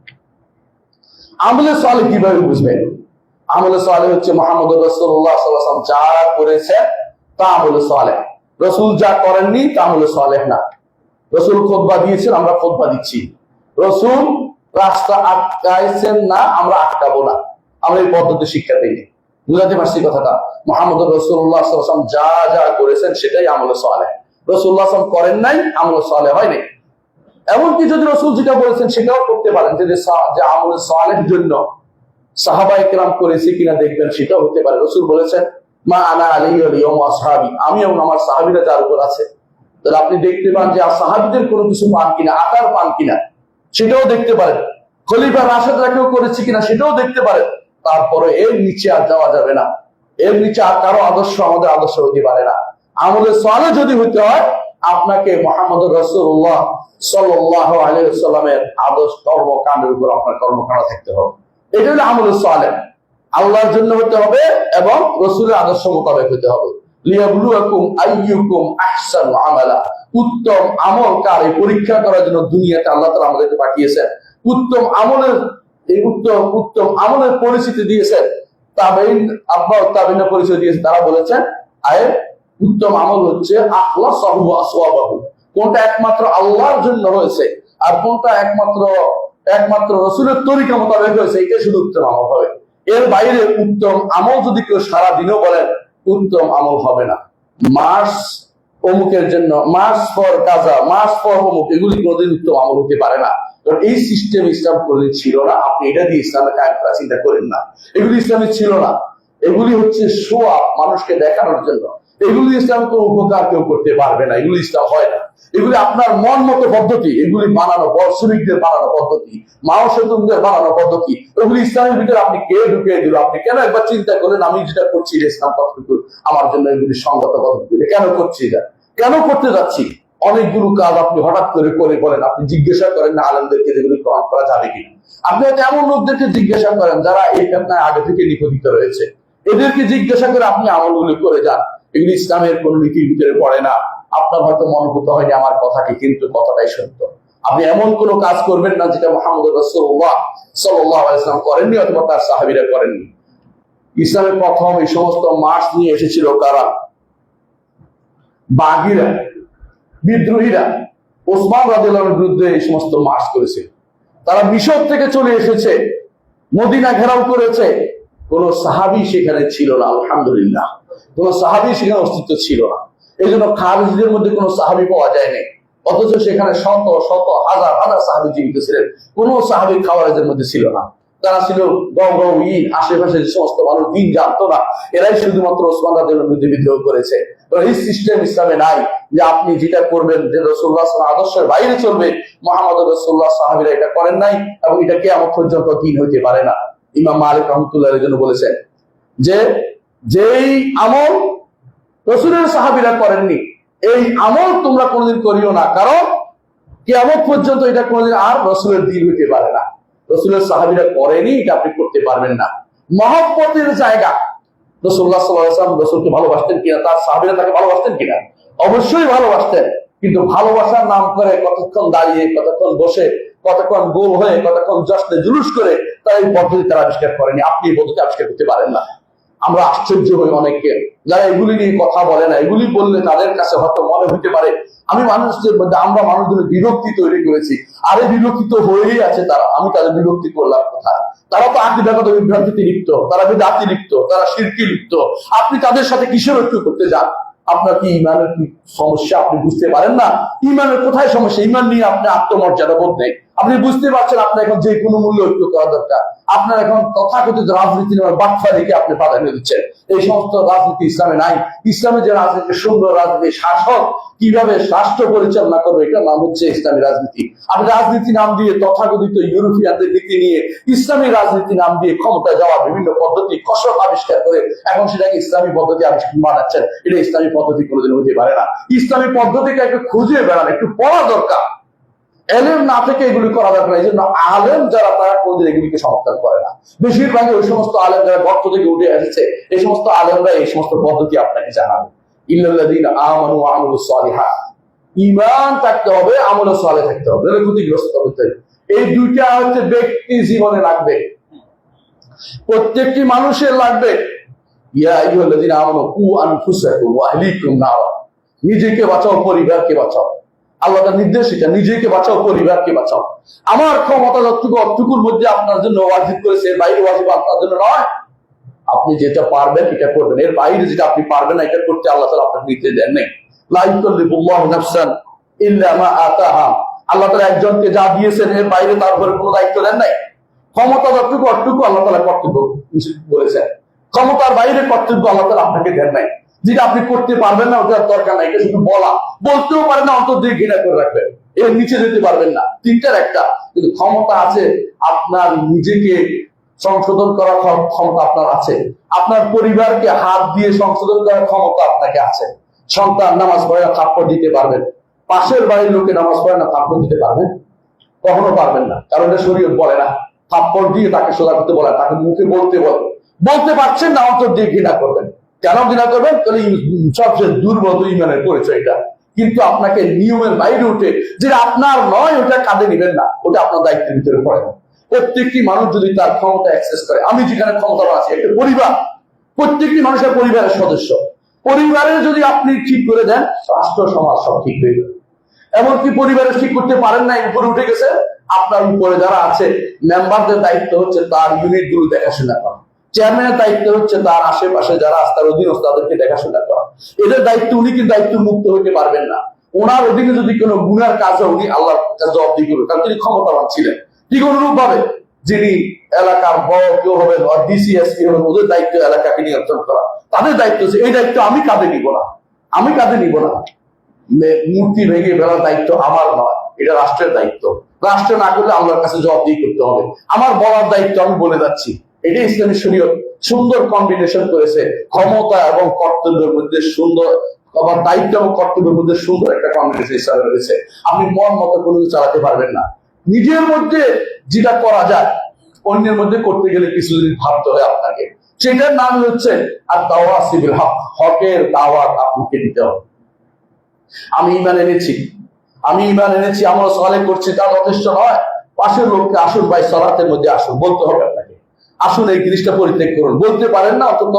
Speaker 2: আমলে সালেহ কিভাবে বুঝবেন? আমলে সালেহ হচ্ছে মুহাম্মদ রাসূলুল্লাহ সাল্লাল্লাহু আলাইহি ওয়াসাল্লাম যা করেছেন তা আমলে সালেহ। রাসূল যা করেননি তা আমলে সালেহ না। রাসূল খুতবা দিয়েছেন, আমরা খুতবা দিচ্ছি। রাসূল রাস্তা আটকাইছেন না, আমরা আটকাবো না। আমরা এই পদ্ধতি শিক্ষা দিই। বুঝাতে পারছি কথাটা? মুহাম্মদ রাসূলুল্লাহ সাল্লাল্লাহু আলাইহি ওয়াসাল্লাম যা যা করেছেন সেটাই আমলে সালেহ। রাসূলুল্লাহ সাল্লাল্লাহু আলাইহি ওয়াসাল্লাম করেন নাই, আমলে সালেহ হয় নাই। এমনকি যদি রাসূল যেটা বলেছেন সেটাও করতে পারেন, যে আমলে সালেহের জন্য সাহাবায়ে কেরাম করেছে কিনা দেখবেন, সেটাও হতে পারে। রাসূল বলেছেন মা আনা আলাইহি ওয়া আলিহি ওয়া আসহাবি, আমি এবং আমার সাহাবীরা যার উপর আছে। তাহলে আপনি দেখতে পান যে সাহাবীদের কোনো কিছু পান কিনা, আকার পান কিনা সেটাও দেখতে পারেন। খলিফা রাশেদরা কেউ করেছে কিনা সেটাও দেখতে পারেন। তারপরে এর নিচে আর যাওয়া যাবে না, এর নিচে আর কারো আদর্শ আমাদের আদর্শ হতে পারে না। আমলে সালেহ যদি হতে হয় আপনাকে মুহাম্মদ রাসূলুল্লাহ সাল্লাল্লাহু আলাইহি ওয়াসাল্লামের আদর্শ কর্মকাণ্ডের উপর আপনার কর্মকাণ্ড থাকতে হবে। এটা হলো আমলে সালেহ। আল্লাহর জন্য হতে হবে এবং রাসূলের আদর্শ মোতাবেক হতে হবে। লিয়াবলুয়াকুম আইয়ুকুম আহসানু আমালা, উত্তম আমল কার, এই পরীক্ষা করার জন্য দুনিয়াতে আল্লাহ তাআলা আমাদেরকে পাঠিয়েছেন। উত্তম আমলের পরিচিতি দিয়েছেন। তাবেঈন তাবেঈনের পরিচয় দিয়েছেন। তারা বলেছেন উত্তম আমল হচ্ছে আখলাসাহু ওয়া আসওয়াবাহু, কোনটা একমাত্র আল্লাহর জন্য হয়েছে আর কোনটা একমাত্র রাসূলের তরিকা মোতাবেক হয়েছে, এটাই শুধু উত্তম আমল হবে। এর বাইরে উত্তম আমল যদি কেউ সারা দিনও বলেন, উত্তম আমল হবে না। মার্চ অমুকের জন্য, মার্চ ফর কাজা, মার্চ ফর অমুক, এগুলি কোনোদিন উত্তম আমল হতে পারে না। কারণ এই সিস্টেম ইসলাম কোনদিন ছিল না। আপনি এটা দিয়ে ইসলামে কায়েম করার চিন্তা করেন না। এগুলি ইসলামে ছিল না। এগুলি হচ্ছে শো আপ, মানুষকে দেখানোর জন্য। এগুলি ইসলাম কোনো উপকার কেউ করতে পারবে না। এগুলি ইসলাম হয় না। এগুলি আপনার মন মতো পদ্ধতি, এগুলি বানানো বর্ষবিকদের বানানো পদ্ধতি, মাও সেতুমদের বানানো পদ্ধতি। এগুলি ইসলামের ভিতরে আপনি কে ঢুকিয়ে দিল? আপনি কেন একবার চিন্তা করলেন আমি যেটা করছি ইসলাম কতটুকু আমার জন্য এগুলি সঙ্গত পদ্ধতি, কেন করছি এটা, কেন করতে যাচ্ছি? অনেকগুলো কাজ আপনি হঠাৎ করে বলেন। আপনি জিজ্ঞাসা করেন না আলেমদেরকে যেগুলি গ্রহণ করা যাবে কিনা। আপনি হয়তো এমন লোকদেরকে জিজ্ঞাসা করেন যারা এই ফিতনায় আগে থেকে নিপতিত রয়েছে, এদেরকে জিজ্ঞাসা করে আপনি আমলগুলি করে যান। এগুলি ইসলামের কোন নীতির ভিতরে পড়ে না। আপনার হয়তো মনোভূত হয়নি আমার কথাকে, কিন্তু কথাটাই সত্য। আপনি এমন কোন কাজ করবেন না যেটা মুহাম্মদ রাসূলুল্লাহ সাল্লাল্লাহু আলাইহি ওয়াসাল্লাম করেননি অথবা তার সাহাবীরা করেননি। ইসলামের প্রথম এই সমস্ত মার্চ নিয়ে এসেছিল কারা? বাগীরা, বিদ্রোহীরা ওসমান রাদিয়াল্লাহু আনহুর বিরুদ্ধে এই সমস্ত মার্চ করেছে। তারা মিশর থেকে চলে এসেছে, মদিনা ঘেরাও করেছে, কোন সাহাবী সেখানে ছিল না। আলহামদুলিল্লাহ, কোন সাহাবী সেখানে অস্তিত্ব ছিল না। এই জন্য খারিজদের মধ্যে কোন সাহাবী পাওয়া যায় নাই, অথচ সেখানে শত শত হাজার হাজার সাহাবী জীবিত ছিলেন। কোন সাহাবী খাওয়ারেজের মধ্যে ছিল না। তারা ছিল গৌরবহীন, আশেপাশে যে সমস্ত মানুষ দিন জানতো না, এরাই শুধুমাত্র ওসমান রাদিয়াল্লাহু আনহুর বিরুদ্ধে বিদ্রোহ করেছে। এই সিস্টেম ইসলামে নাই যে আপনি যেটা করবেন যে রাসূলুল্লাহ সাল্লাল্লাহু আলাইহি ওয়াসাল্লাম আদর্শের বাইরে চলবে। মুহাম্মদ রাসূলুল্লাহ সাহাবীরা এটা করেন নাই এবং এটা কিয়ামত পর্যন্ত দিন হইতে পারে না। ইমাম মালিক রাহমাতুল্লাহ আলাইহির জন্য বলেছেন যে যেই আমল রাসূলের সাহাবীরা করেননি এই আমল তোমরা কোনোদিন করিও না, কারণ কিয়ামত পর্যন্ত এটা কোনোদিন আর রাসূলের দিন হইতে পারে না। রাসূলের সাহাবীরা করেনি, এটা আপনি করতে পারবেন না। মহব্বতের জায়গা, রাসূলুল্লাহ সাল্লাল্লাহু আলাইহি ওয়াসাল্লাম রাসূলকে ভালোবাসতেন কিনা, তার সাহাবীরা তাকে ভালোবাসতেন কিনা? অবশ্যই ভালোবাসতেন, কিন্তু ভালোবাসার নাম করে কতক্ষণ দাঁড়িয়ে, কতক্ষণ বসে, কতক্ষণ গোল হয়ে, কতক্ষণ জশ্নে জুলুস করে তারা এই পদ্ধতি তারা আবিষ্কার করেনি। আপনি এই পদ্ধতি আবিষ্কার করতে পারেন না। আমরা আশ্চর্য হই অনেকে যারা এগুলি নিয়ে কথা বলে না। এগুলি বললে তাদের কাছে হয়তো মনে হতে পারে আমি মানুষদের মধ্যে, আমরা মানুষদের বিরক্তি তৈরি করেছি। আরে বিরক্তি তো হয়েই আছে তারা, আমি তাদের বিরক্তি করলাম কোথায়? তারা তো আকীদাগত বিভ্রান্তিতে লিপ্ত, তারা বিদআতে লিপ্ত, তারা শিরকে লিপ্ত। আপনি তাদের সাথে কিসের ঐক্য করতে যান? আপনার কি ইমানের কি সমস্যা আপনি বুঝতে পারেন না? ইমানের কোথায় সমস্যা? ইমান নিয়ে আপনি আত্মমর্যাদা বোধ নেই। আপনি বুঝতে পারছেন আপনার এখন যে কোনো মূল্য ঐক্য করা দরকার। আপনার এখন তথাকথিত রাজনীতি নেওয়ার বাটপাড়িকে আপনি প্রাধান্য দিচ্ছেন। এই সমস্ত রাজনীতি ইসলামে নাই। ইসলামে যে রাজনীতি, সুন্দর রাজনীতি, শাসক কিভাবে রাষ্ট্র পরিচালনা করবে, এটা নাম হচ্ছে ইসলামী রাজনীতি। আপনি রাজনীতি নাম দিয়ে তথাকথিত ইউরোপিয়ানদের নীতি নিয়ে ইসলামী রাজনীতি নাম দিয়ে ক্ষমতায় যাওয়ার বিভিন্ন পদ্ধতি কসরত আবিষ্কার করে এখন সেটাকে ইসলামী পদ্ধতি আবিষ্কার বানাচ্ছেন। এটা ইসলামী পদ্ধতি কোনোদিন হতে পারে না। ইসলামী পদ্ধতিকে একটু খুঁজে বেড়ান, একটু পড়া দরকার। এলেম না থেকে এগুলি করা দরকার। এই জন্য আলেম যারা তারা কোনদিন এগুলিকে সমর্থন করে না। বেশিরভাগই ওই সমস্ত আলেম যারা গর্ত থেকে উঠে এসেছে, এই সমস্ত আলেমরা এই সমস্ত পদ্ধতি আপনাকে জানাবে। ইল্লাল্লাযীনা আমানু ওয়া আমিলুস সালিহাত, ঈমান থাকতে হবে, আমল সালেহ থাকতে হবে, ক্ষতিগ্রস্ত হতে। এই দুইটা হচ্ছে ব্যক্তি জীবনে লাগবে, প্রত্যেকটি মানুষের লাগবে। ইয়া আইয়ুহাল্লাযীনা আমানু কু আনফুসাকুম ওয়া আহলিকুম নারা, নিজেকে বাঁচাও, পরিবারকে বাঁচাও। আল্লাহর নির্দেশ এটা, নিজেকে বাঁচাও, পরিবারকে বাঁচাও। আমার ক্ষমতা যতটুকু অতটুকুর মধ্যে আপনার জন্য ওয়াজিব করেছে, এর বাইরে ওয়াজিব আপনার জন্য নয়। আপনি যেটা পারবেন এটা করবেন, এর বাইরে যেটা আপনি পারবেন না এটা করতে আল্লাহ তাআলা আপনাকে নির্দেশ দেন নাই। লা ইউকাল্লিফুল্লাহু নাফসান ইল্লা মা আতাহা, আল্লাহ তাআলা একজনকে যা দিয়েছেন এর বাইরে তার উপরে কোনো দায়িত্ব দেন নাই। ক্ষমতা যতটুকু অতটুকু আল্লাহ তাআলা কর্তব্য বলেছেন, ক্ষমতার বাইরে কর্তব্য আল্লাহ তাআলা আপনাকে দেন নাই। যেটা আপনি করতে পারবেন না ওটার দরকার নাই, এটা শুধু বলা, বলতেও পারেন না, অন্তর দিয়ে ঘৃণা করে রাখবেন, এর নিচে যেতে পারবেন না। তিনটার একটা, কিন্তু ক্ষমতা আছে, আপনার নিজেকে সংশোধন করার ক্ষমতা আপনার আছে, আপনার পরিবারকে হাত দিয়ে সংশোধন করার ক্ষমতা আপনাকে আছে। সন্তান নামাজ পড়ে না, থাপ্পড় দিতে পারবেন? পাশের বাড়ির লোকে নামাজ পড়ে না, থাপ্পড় দিতে পারবেন? কখনো পারবেন না, কারণ এটা শরীয়ত বলে না। থাপ্পড় দিয়ে তাকে সোজা করতে বলে, তাকে মুখে বলতে বলে। বলতে পারছেন না, অন্তর দিয়ে ঘৃণা করবেন। কেন ঘৃণা করবেন? সবচেয়ে দুর্বল ইমানের পরিচয় এটা। কিন্তু আপনাকে নিয়মের বাইরে উঠে যেটা আপনার নয় ওটা কাঁধে নিবেন না, ওটা আপনার দায়িত্বের ভিতরে পড়ে না। প্রত্যেকটি মানুষ যদি তার ক্ষমতা অ্যাক্সেস করে, আমি যেখানে ক্ষমতা আছে, একটা পরিবার, প্রত্যেকটি মানুষের পরিবারের সদস্য, পরিবারের যদি আপনি ঠিক করে দেন, রাষ্ট্র সমাজ সব ঠিক হয়ে যাবে। এমনকি পরিবারের ঠিক করতে পারেন না, উপরে উঠে গেছে, আপনার উপরে যারা আছে মেম্বারদের দায়িত্ব হচ্ছে তার ইউনিট গুলো দেখাশোনা করা, চেয়ারম্যানের দায়িত্ব হচ্ছে তার আশেপাশে যারা তার অধীনস্থ তাদেরকে দেখাশোনা করা। এদের দায়িত্ব, উনি কিন্তু দায়িত্ব মুক্ত হতে পারবেন না। ওনার অধীনে যদি কোনো গুনার কাজ হয় উনি আল্লাহর কাছে জবাবদিহি করবেন, কারণ তিনি ক্ষমতাবান ছিলেন। ঠিক অনুরূপ ভাবে যিনি এলাকার বড় কেউ হবেন, ডিসিএসপি হবেন, ওদের দায়িত্ব এলাকাকে নিয়ন্ত্রণ করা, তাদের দায়িত্ব হচ্ছে এই দায়িত্ব আমি কাঁধে নিব না, আমি কাঁধে নিব না। মূর্তি ভেঙে ফেলার দায়িত্ব আমার নয়, এটা রাষ্ট্রের দায়িত্ব। রাষ্ট্র না করলে আল্লাহর কাছে জবাবদিহি করতে হবে। আমার বলার দায়িত্ব আমি বলে যাচ্ছি। এটা ইসলামী শরীয়ত সুন্দর কম্বিনেশন করেছে, ক্ষমতা এবং কর্তব্যের মধ্যে সুন্দর, আবার দায়িত্ব এবং কর্তব্যের মধ্যে সুন্দর একটা কম্বিনেশন ইসলামে রয়েছে। আপনি মন মতো কোনো কিছু চালাতে পারবেন না। নিজের মধ্যে যেটা করা যায় অন্যের মধ্যে করতে গেলে কিছু যদি ভাবতে হয় আপনাকে, সেটার নাম হচ্ছে আর তাওয়াসি বিল হক, হকের দাওয়াত আপনাকে দিতে হবে। আমি ঈমান এনেছি, আমি ঈমান এনেছি, আমল সালেহ করছি, তা যথেষ্ট নয়। পাশের লোককে আসুন ভাই সালাতের মধ্যে আসুন বলতে হবে আপনাকে, আসুন এই জিনিসটা পরিত্যাগ করুন বলতে পারেন না, অন্তত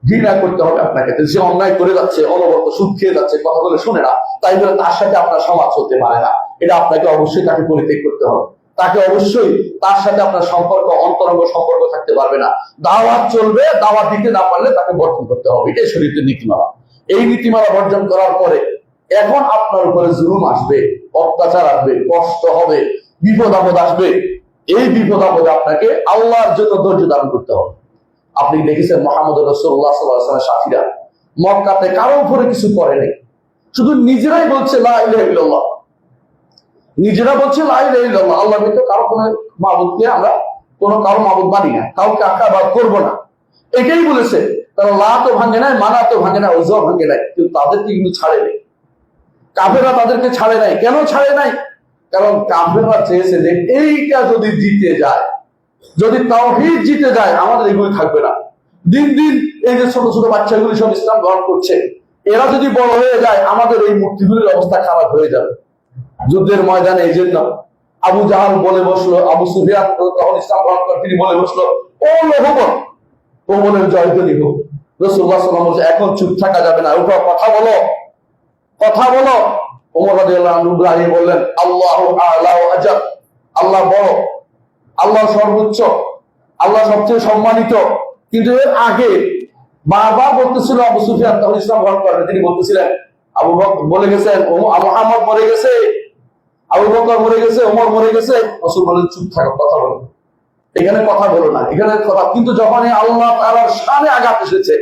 Speaker 2: ঘৃণা করতে হবে আপনাকে। সে অন্যায় করে যাচ্ছে, অনবরত সুদ খেয়ে যাচ্ছে, কথা বলে শুনে না, তাই বলে তার সাথে আপনার সমাজ চলতে পারে না। এটা আপনাকে অবশ্যই তাকে পরিত্যাগ করতে হবে। তাকে অবশ্যই তার সাথে আপনার সম্পর্ক, অন্তরঙ্গ সম্পর্ক থাকতে পারবে না। দাওয়াত চলবে, দাওয়াত দিতে না পারলে তাকে বর্জন করতে হবে। এটাই শরীয়তের নীতিমালা। এই নীতিমালা বর্জন করার পরে এখন আপনার উপরে জুলুম আসবে, অত্যাচার আসবে, কষ্ট হবে, বিপদ আপদ আসবে। এই বিপদ আপদে আপনাকে আল্লাহর জন্য ধৈর্য ধারণ করতে হবে। আপনি দেখেছেন মুহাম্মদ রাসূলুল্লাহ সাল্লাল্লাহু আলাইহি ওয়াসাল্লামের সাথীরা মক্কাতে কারো উপরে কিছু করে নাই, শুধু নিজেরাই বলছে লা ইলাহা ইল্লাল্লাহ, নিজেরা বলছে লা ইলাহা ইল্লাল্লাহ, আল্লাহ ব্যতীত কারো কোনো মাবুদকে আমরা কোনো কারো মাবুদ মানি না, কাউকে আখ্যাবাদ করব না, এটাই বলেছে। তারা লা তো ভাঙে নাই, মানা তো ভাঙে নাই, উযা ভাঙে নাই, কিন্তু তাদেরকে কিন্তু ছাড়ে নাই। কাফেররা তাদেরকে ছাড়ে নাই। কেন ছাড়ে নাই? কারণ কাফেররা চেয়েছে যে এইটা যদি জিতে যায়, যদি তাওহীদ জিতে যায়, আমাদের এগুলি থাকবে না। দিন দিন এই যে ছোট ছোট বাচ্চাগুলি সব ইসলাম গ্রহণ করছে, এরা যদি বড় হয়ে যায়, আমাদের এই মূর্তিগুলির অবস্থা খারাপ হয়ে যাবে। যুদ্ধের ময়দানে এই জন্য আবু জাহাল বলে বসলো, আবু সুফিয়ান তখন ইসলাম গ্রহণ করে তিনি বলে বসলো, ও লোহবন, ওমরের জয়ধ্বনি হোক। রাসূলুল্লাহ সাল্লাল্লাহু আলাইহি ওয়াসাল্লাম এখন চুপ থাকা যাবে না, ওটা কথা বলো, কথা বলো। ওমর রাদিয়াল্লাহু আনহু দাঁড়িয়ে বললেন, আল্লাহু আ'লা ওয়া আজাল, আল্লাহ বড়, আল্লাহ সর্বোচ্চ, আল্লাহ সবচেয়ে সম্মানিত। কিন্তু এর আগে বারবার বলতেছিল আবু সুফিয়ান, তখন ইসলাম গ্রহণ করেন, তিনি বলতেছিলেন আবু বকর বলে গেছেন, মুহাম্মদ মরে গেছে, আবু বকর মরে গেছে, ওমর মরে গেছে। রাসূল বলেন, চুপ থাকো, কথা বলো, এখানে কথা বলো না, এখানে কথা। কিন্তু যখন আল্লাহ তাআলার শানে আঘাত এসেছে,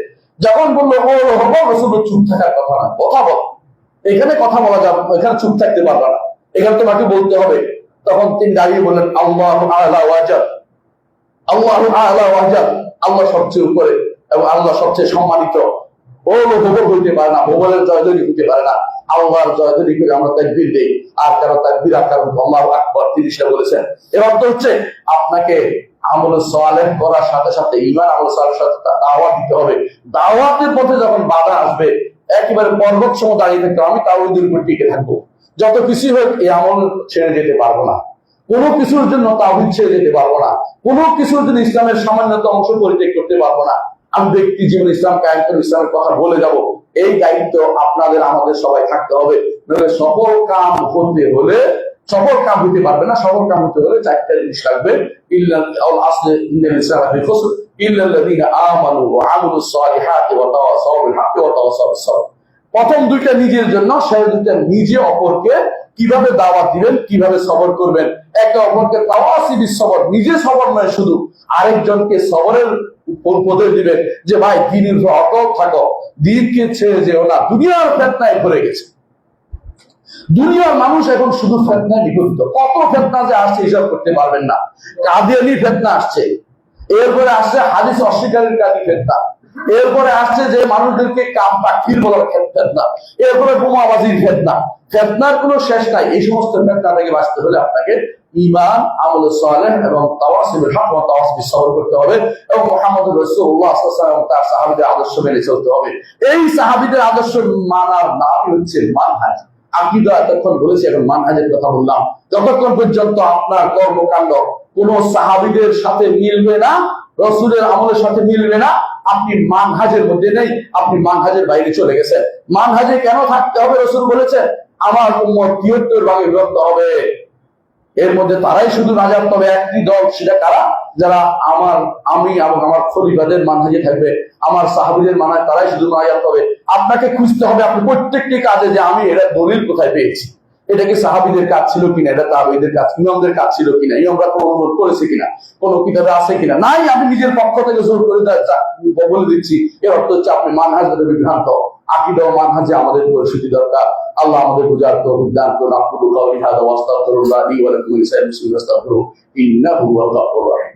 Speaker 2: যখন বললো ও হবো, রাসূল চুপ থাকার কথা না, কথা বল, এখানে কথা বলা যাবে, এখানে চুপ থাকতে পারবে না, এখানে তোমাকে বলতে হবে। তখন তিনি দাঁড়িয়ে বললেন, আল্লাহু আ'লা ওয়া আজাল, আল্লাহু আ'লা ওয়া আজাল, আল্লাহ সবচেয়ে উপরে এবং আল্লাহ সবচেয়ে সম্মানিত। ও ভোবল হইতে পারে না, ভোবলের জয়ধ্বনি হইতে পারে না, আল্লাহর জয়ধ্বনি করে আমরা তাকবীর দেই। আর কারো তাকবীর, আর কারো আল্লাহু আকবার, তিনি সেটা বলেছেন। এর অর্থ হচ্ছে আপনাকে আমলে সালেহ করার সাথে সাথে ঈমান আমলে সালেহের সাথে দাওয়াত দিতে হবে। দাওয়াতের পথে যখন বাধা আসবে, একেবারে পর্বত সম দাঁড়িয়ে থাকতে, আমি তাওহীদের উপর টিকে থাকবো, যত কিছু হোক এই আমল ছেড়ে যেতে পারবো না, কোনো কিছুর জন্য তাওহীদ ছেড়ে যেতে পারবো না, কোনো কিছুর জন্য ইসলামের সামান্যতম অংশ পরিত্যাগ করতে পারবো না। আমি ব্যক্তি জীবন ইসলাম কায়েম করে ইসলামের কথা বলে যাব, এই দায়িত্ব আপনাদের আমাদের সবাই থাকতে হবে। নইলে সফল কাম হতে হলে, সফল কাম হতে পারবে না। সফল কাম হতে হলে চারটা জিনিস লাগবে, ইল্লাল আসলে ইন্নাল ইসলাম ফি খুসর ইল্লাল্লাযীনা আমানু ওয়া আমিলুস সালিহাতি ওয়া তাওয়াসাউ বিল হাক্কি ওয়া তাওয়াসাউ বিস সবর। প্রথম দুইটা নিজের জন্য, শেষ দুইটা নিজে অপরকে কিভাবে দাওয়াত দিবেন, কিভাবে সবর করবেন, একে অপরকে তাওয়াসি বিস সবর, নিজে সবর নয় শুধু, আরেকজনকে সবরের উপদেশ দিবেন যে ভাই দ্বীনের উপর অটল থাকো, দ্বীনকে ছেড়ে যেও না। দুনিয়ার ফিতনায় পড়ে গেছে, দুনিয়ার মানুষ এখন শুধু ফিতনায় নিপতিত। কত ফিতনা যে আসছে হিসাব করতে পারবেন না। কাদিয়ানি ফিতনা আসছে, এরপরে আসছে হাদিস অস্বীকারের কাদি ফিতনা, এরপরে আসছে যে মানুষদেরকে কাম পাখির বলার ফিতনা, এরপরে বোমাবাজির ফিতনা। ফিতনার কোনো শেষ নাই। এই সমস্ত ফিতনা থেকে বাঁচতে হলে আপনাকে ঈমান, আমলে সালেহ এবং তাওয়াসি বিল হক ওয়া তাওয়াসি বিস সবর করতে হবে, এবং মুহাম্মদ রাসূলুল্লাহ সাল্লাল্লাহু আলাইহি ওয়াসাল্লাম তার সাহাবীদের আদর্শ মেনে চলতে হবে। এই সাহাবীদের আদর্শ মানার নামই হচ্ছে মানহাজ। আকীদা এতক্ষণ বলেছি, এখন মানহাজের কথা বললাম। যতক্ষণ পর্যন্ত আপনার কর্মকাণ্ড কোন সাহাবীদের সাথে মিলবে না, রাসূলের আমলের সাথে মিলবে না, আপনি মানহাজের মধ্যে নেই, আপনি মানহাজের বাইরে চলে গেছেন। মানহাজে কেন থাকতে হবে? রাসূল বলেছেন আমার উম্মত ৭৩ ভাগে বিভক্ত হবে, এর মধ্যে তারাই শুধু নাজাত পাবে, একটি দল, সেটা কারা? যারা আমি এবং আমার খলিফাদের মানহাজে থাকবে, আমার সাহাবীদের মানায়, তারাই শুধু নাজাত পাবে। আপনাকে খুঁজতে হবে আপনি প্রত্যেকটি কাজে যে আমি এটা দলিল কোথায় পেয়েছি, এটা কি সাহাবীদের কাজ ছিল কিনা, এটা তাবেঈদের কাজ, ইমামদের কাজ ছিল কিনা, ইমামরা কোনো অনুরোধ করেছে কিনা, কোন কিতাবে আছে কিনা, নাই, আমি নিজের পক্ষ থেকে জোর করে বলে দিচ্ছি। এর অর্থ হচ্ছে আপনি মানহাজ ধরে বিভ্রান্ত। আকীদা ও মানহাজে আমাদের পরিশুদ্ধি দরকার। আল্লাহ আমাদের বুঝার তৌফিক দান করুন। আকুলু কাওলি হাযা ওয়া আস্তাগফিরুল্লাহ লি ওয়া লাকুম ওয়া লিসাইরিল মুসলিমিন আস্তাগফিরুহু ইন্নাহু হুয়াল গাফুরুর রাহিম।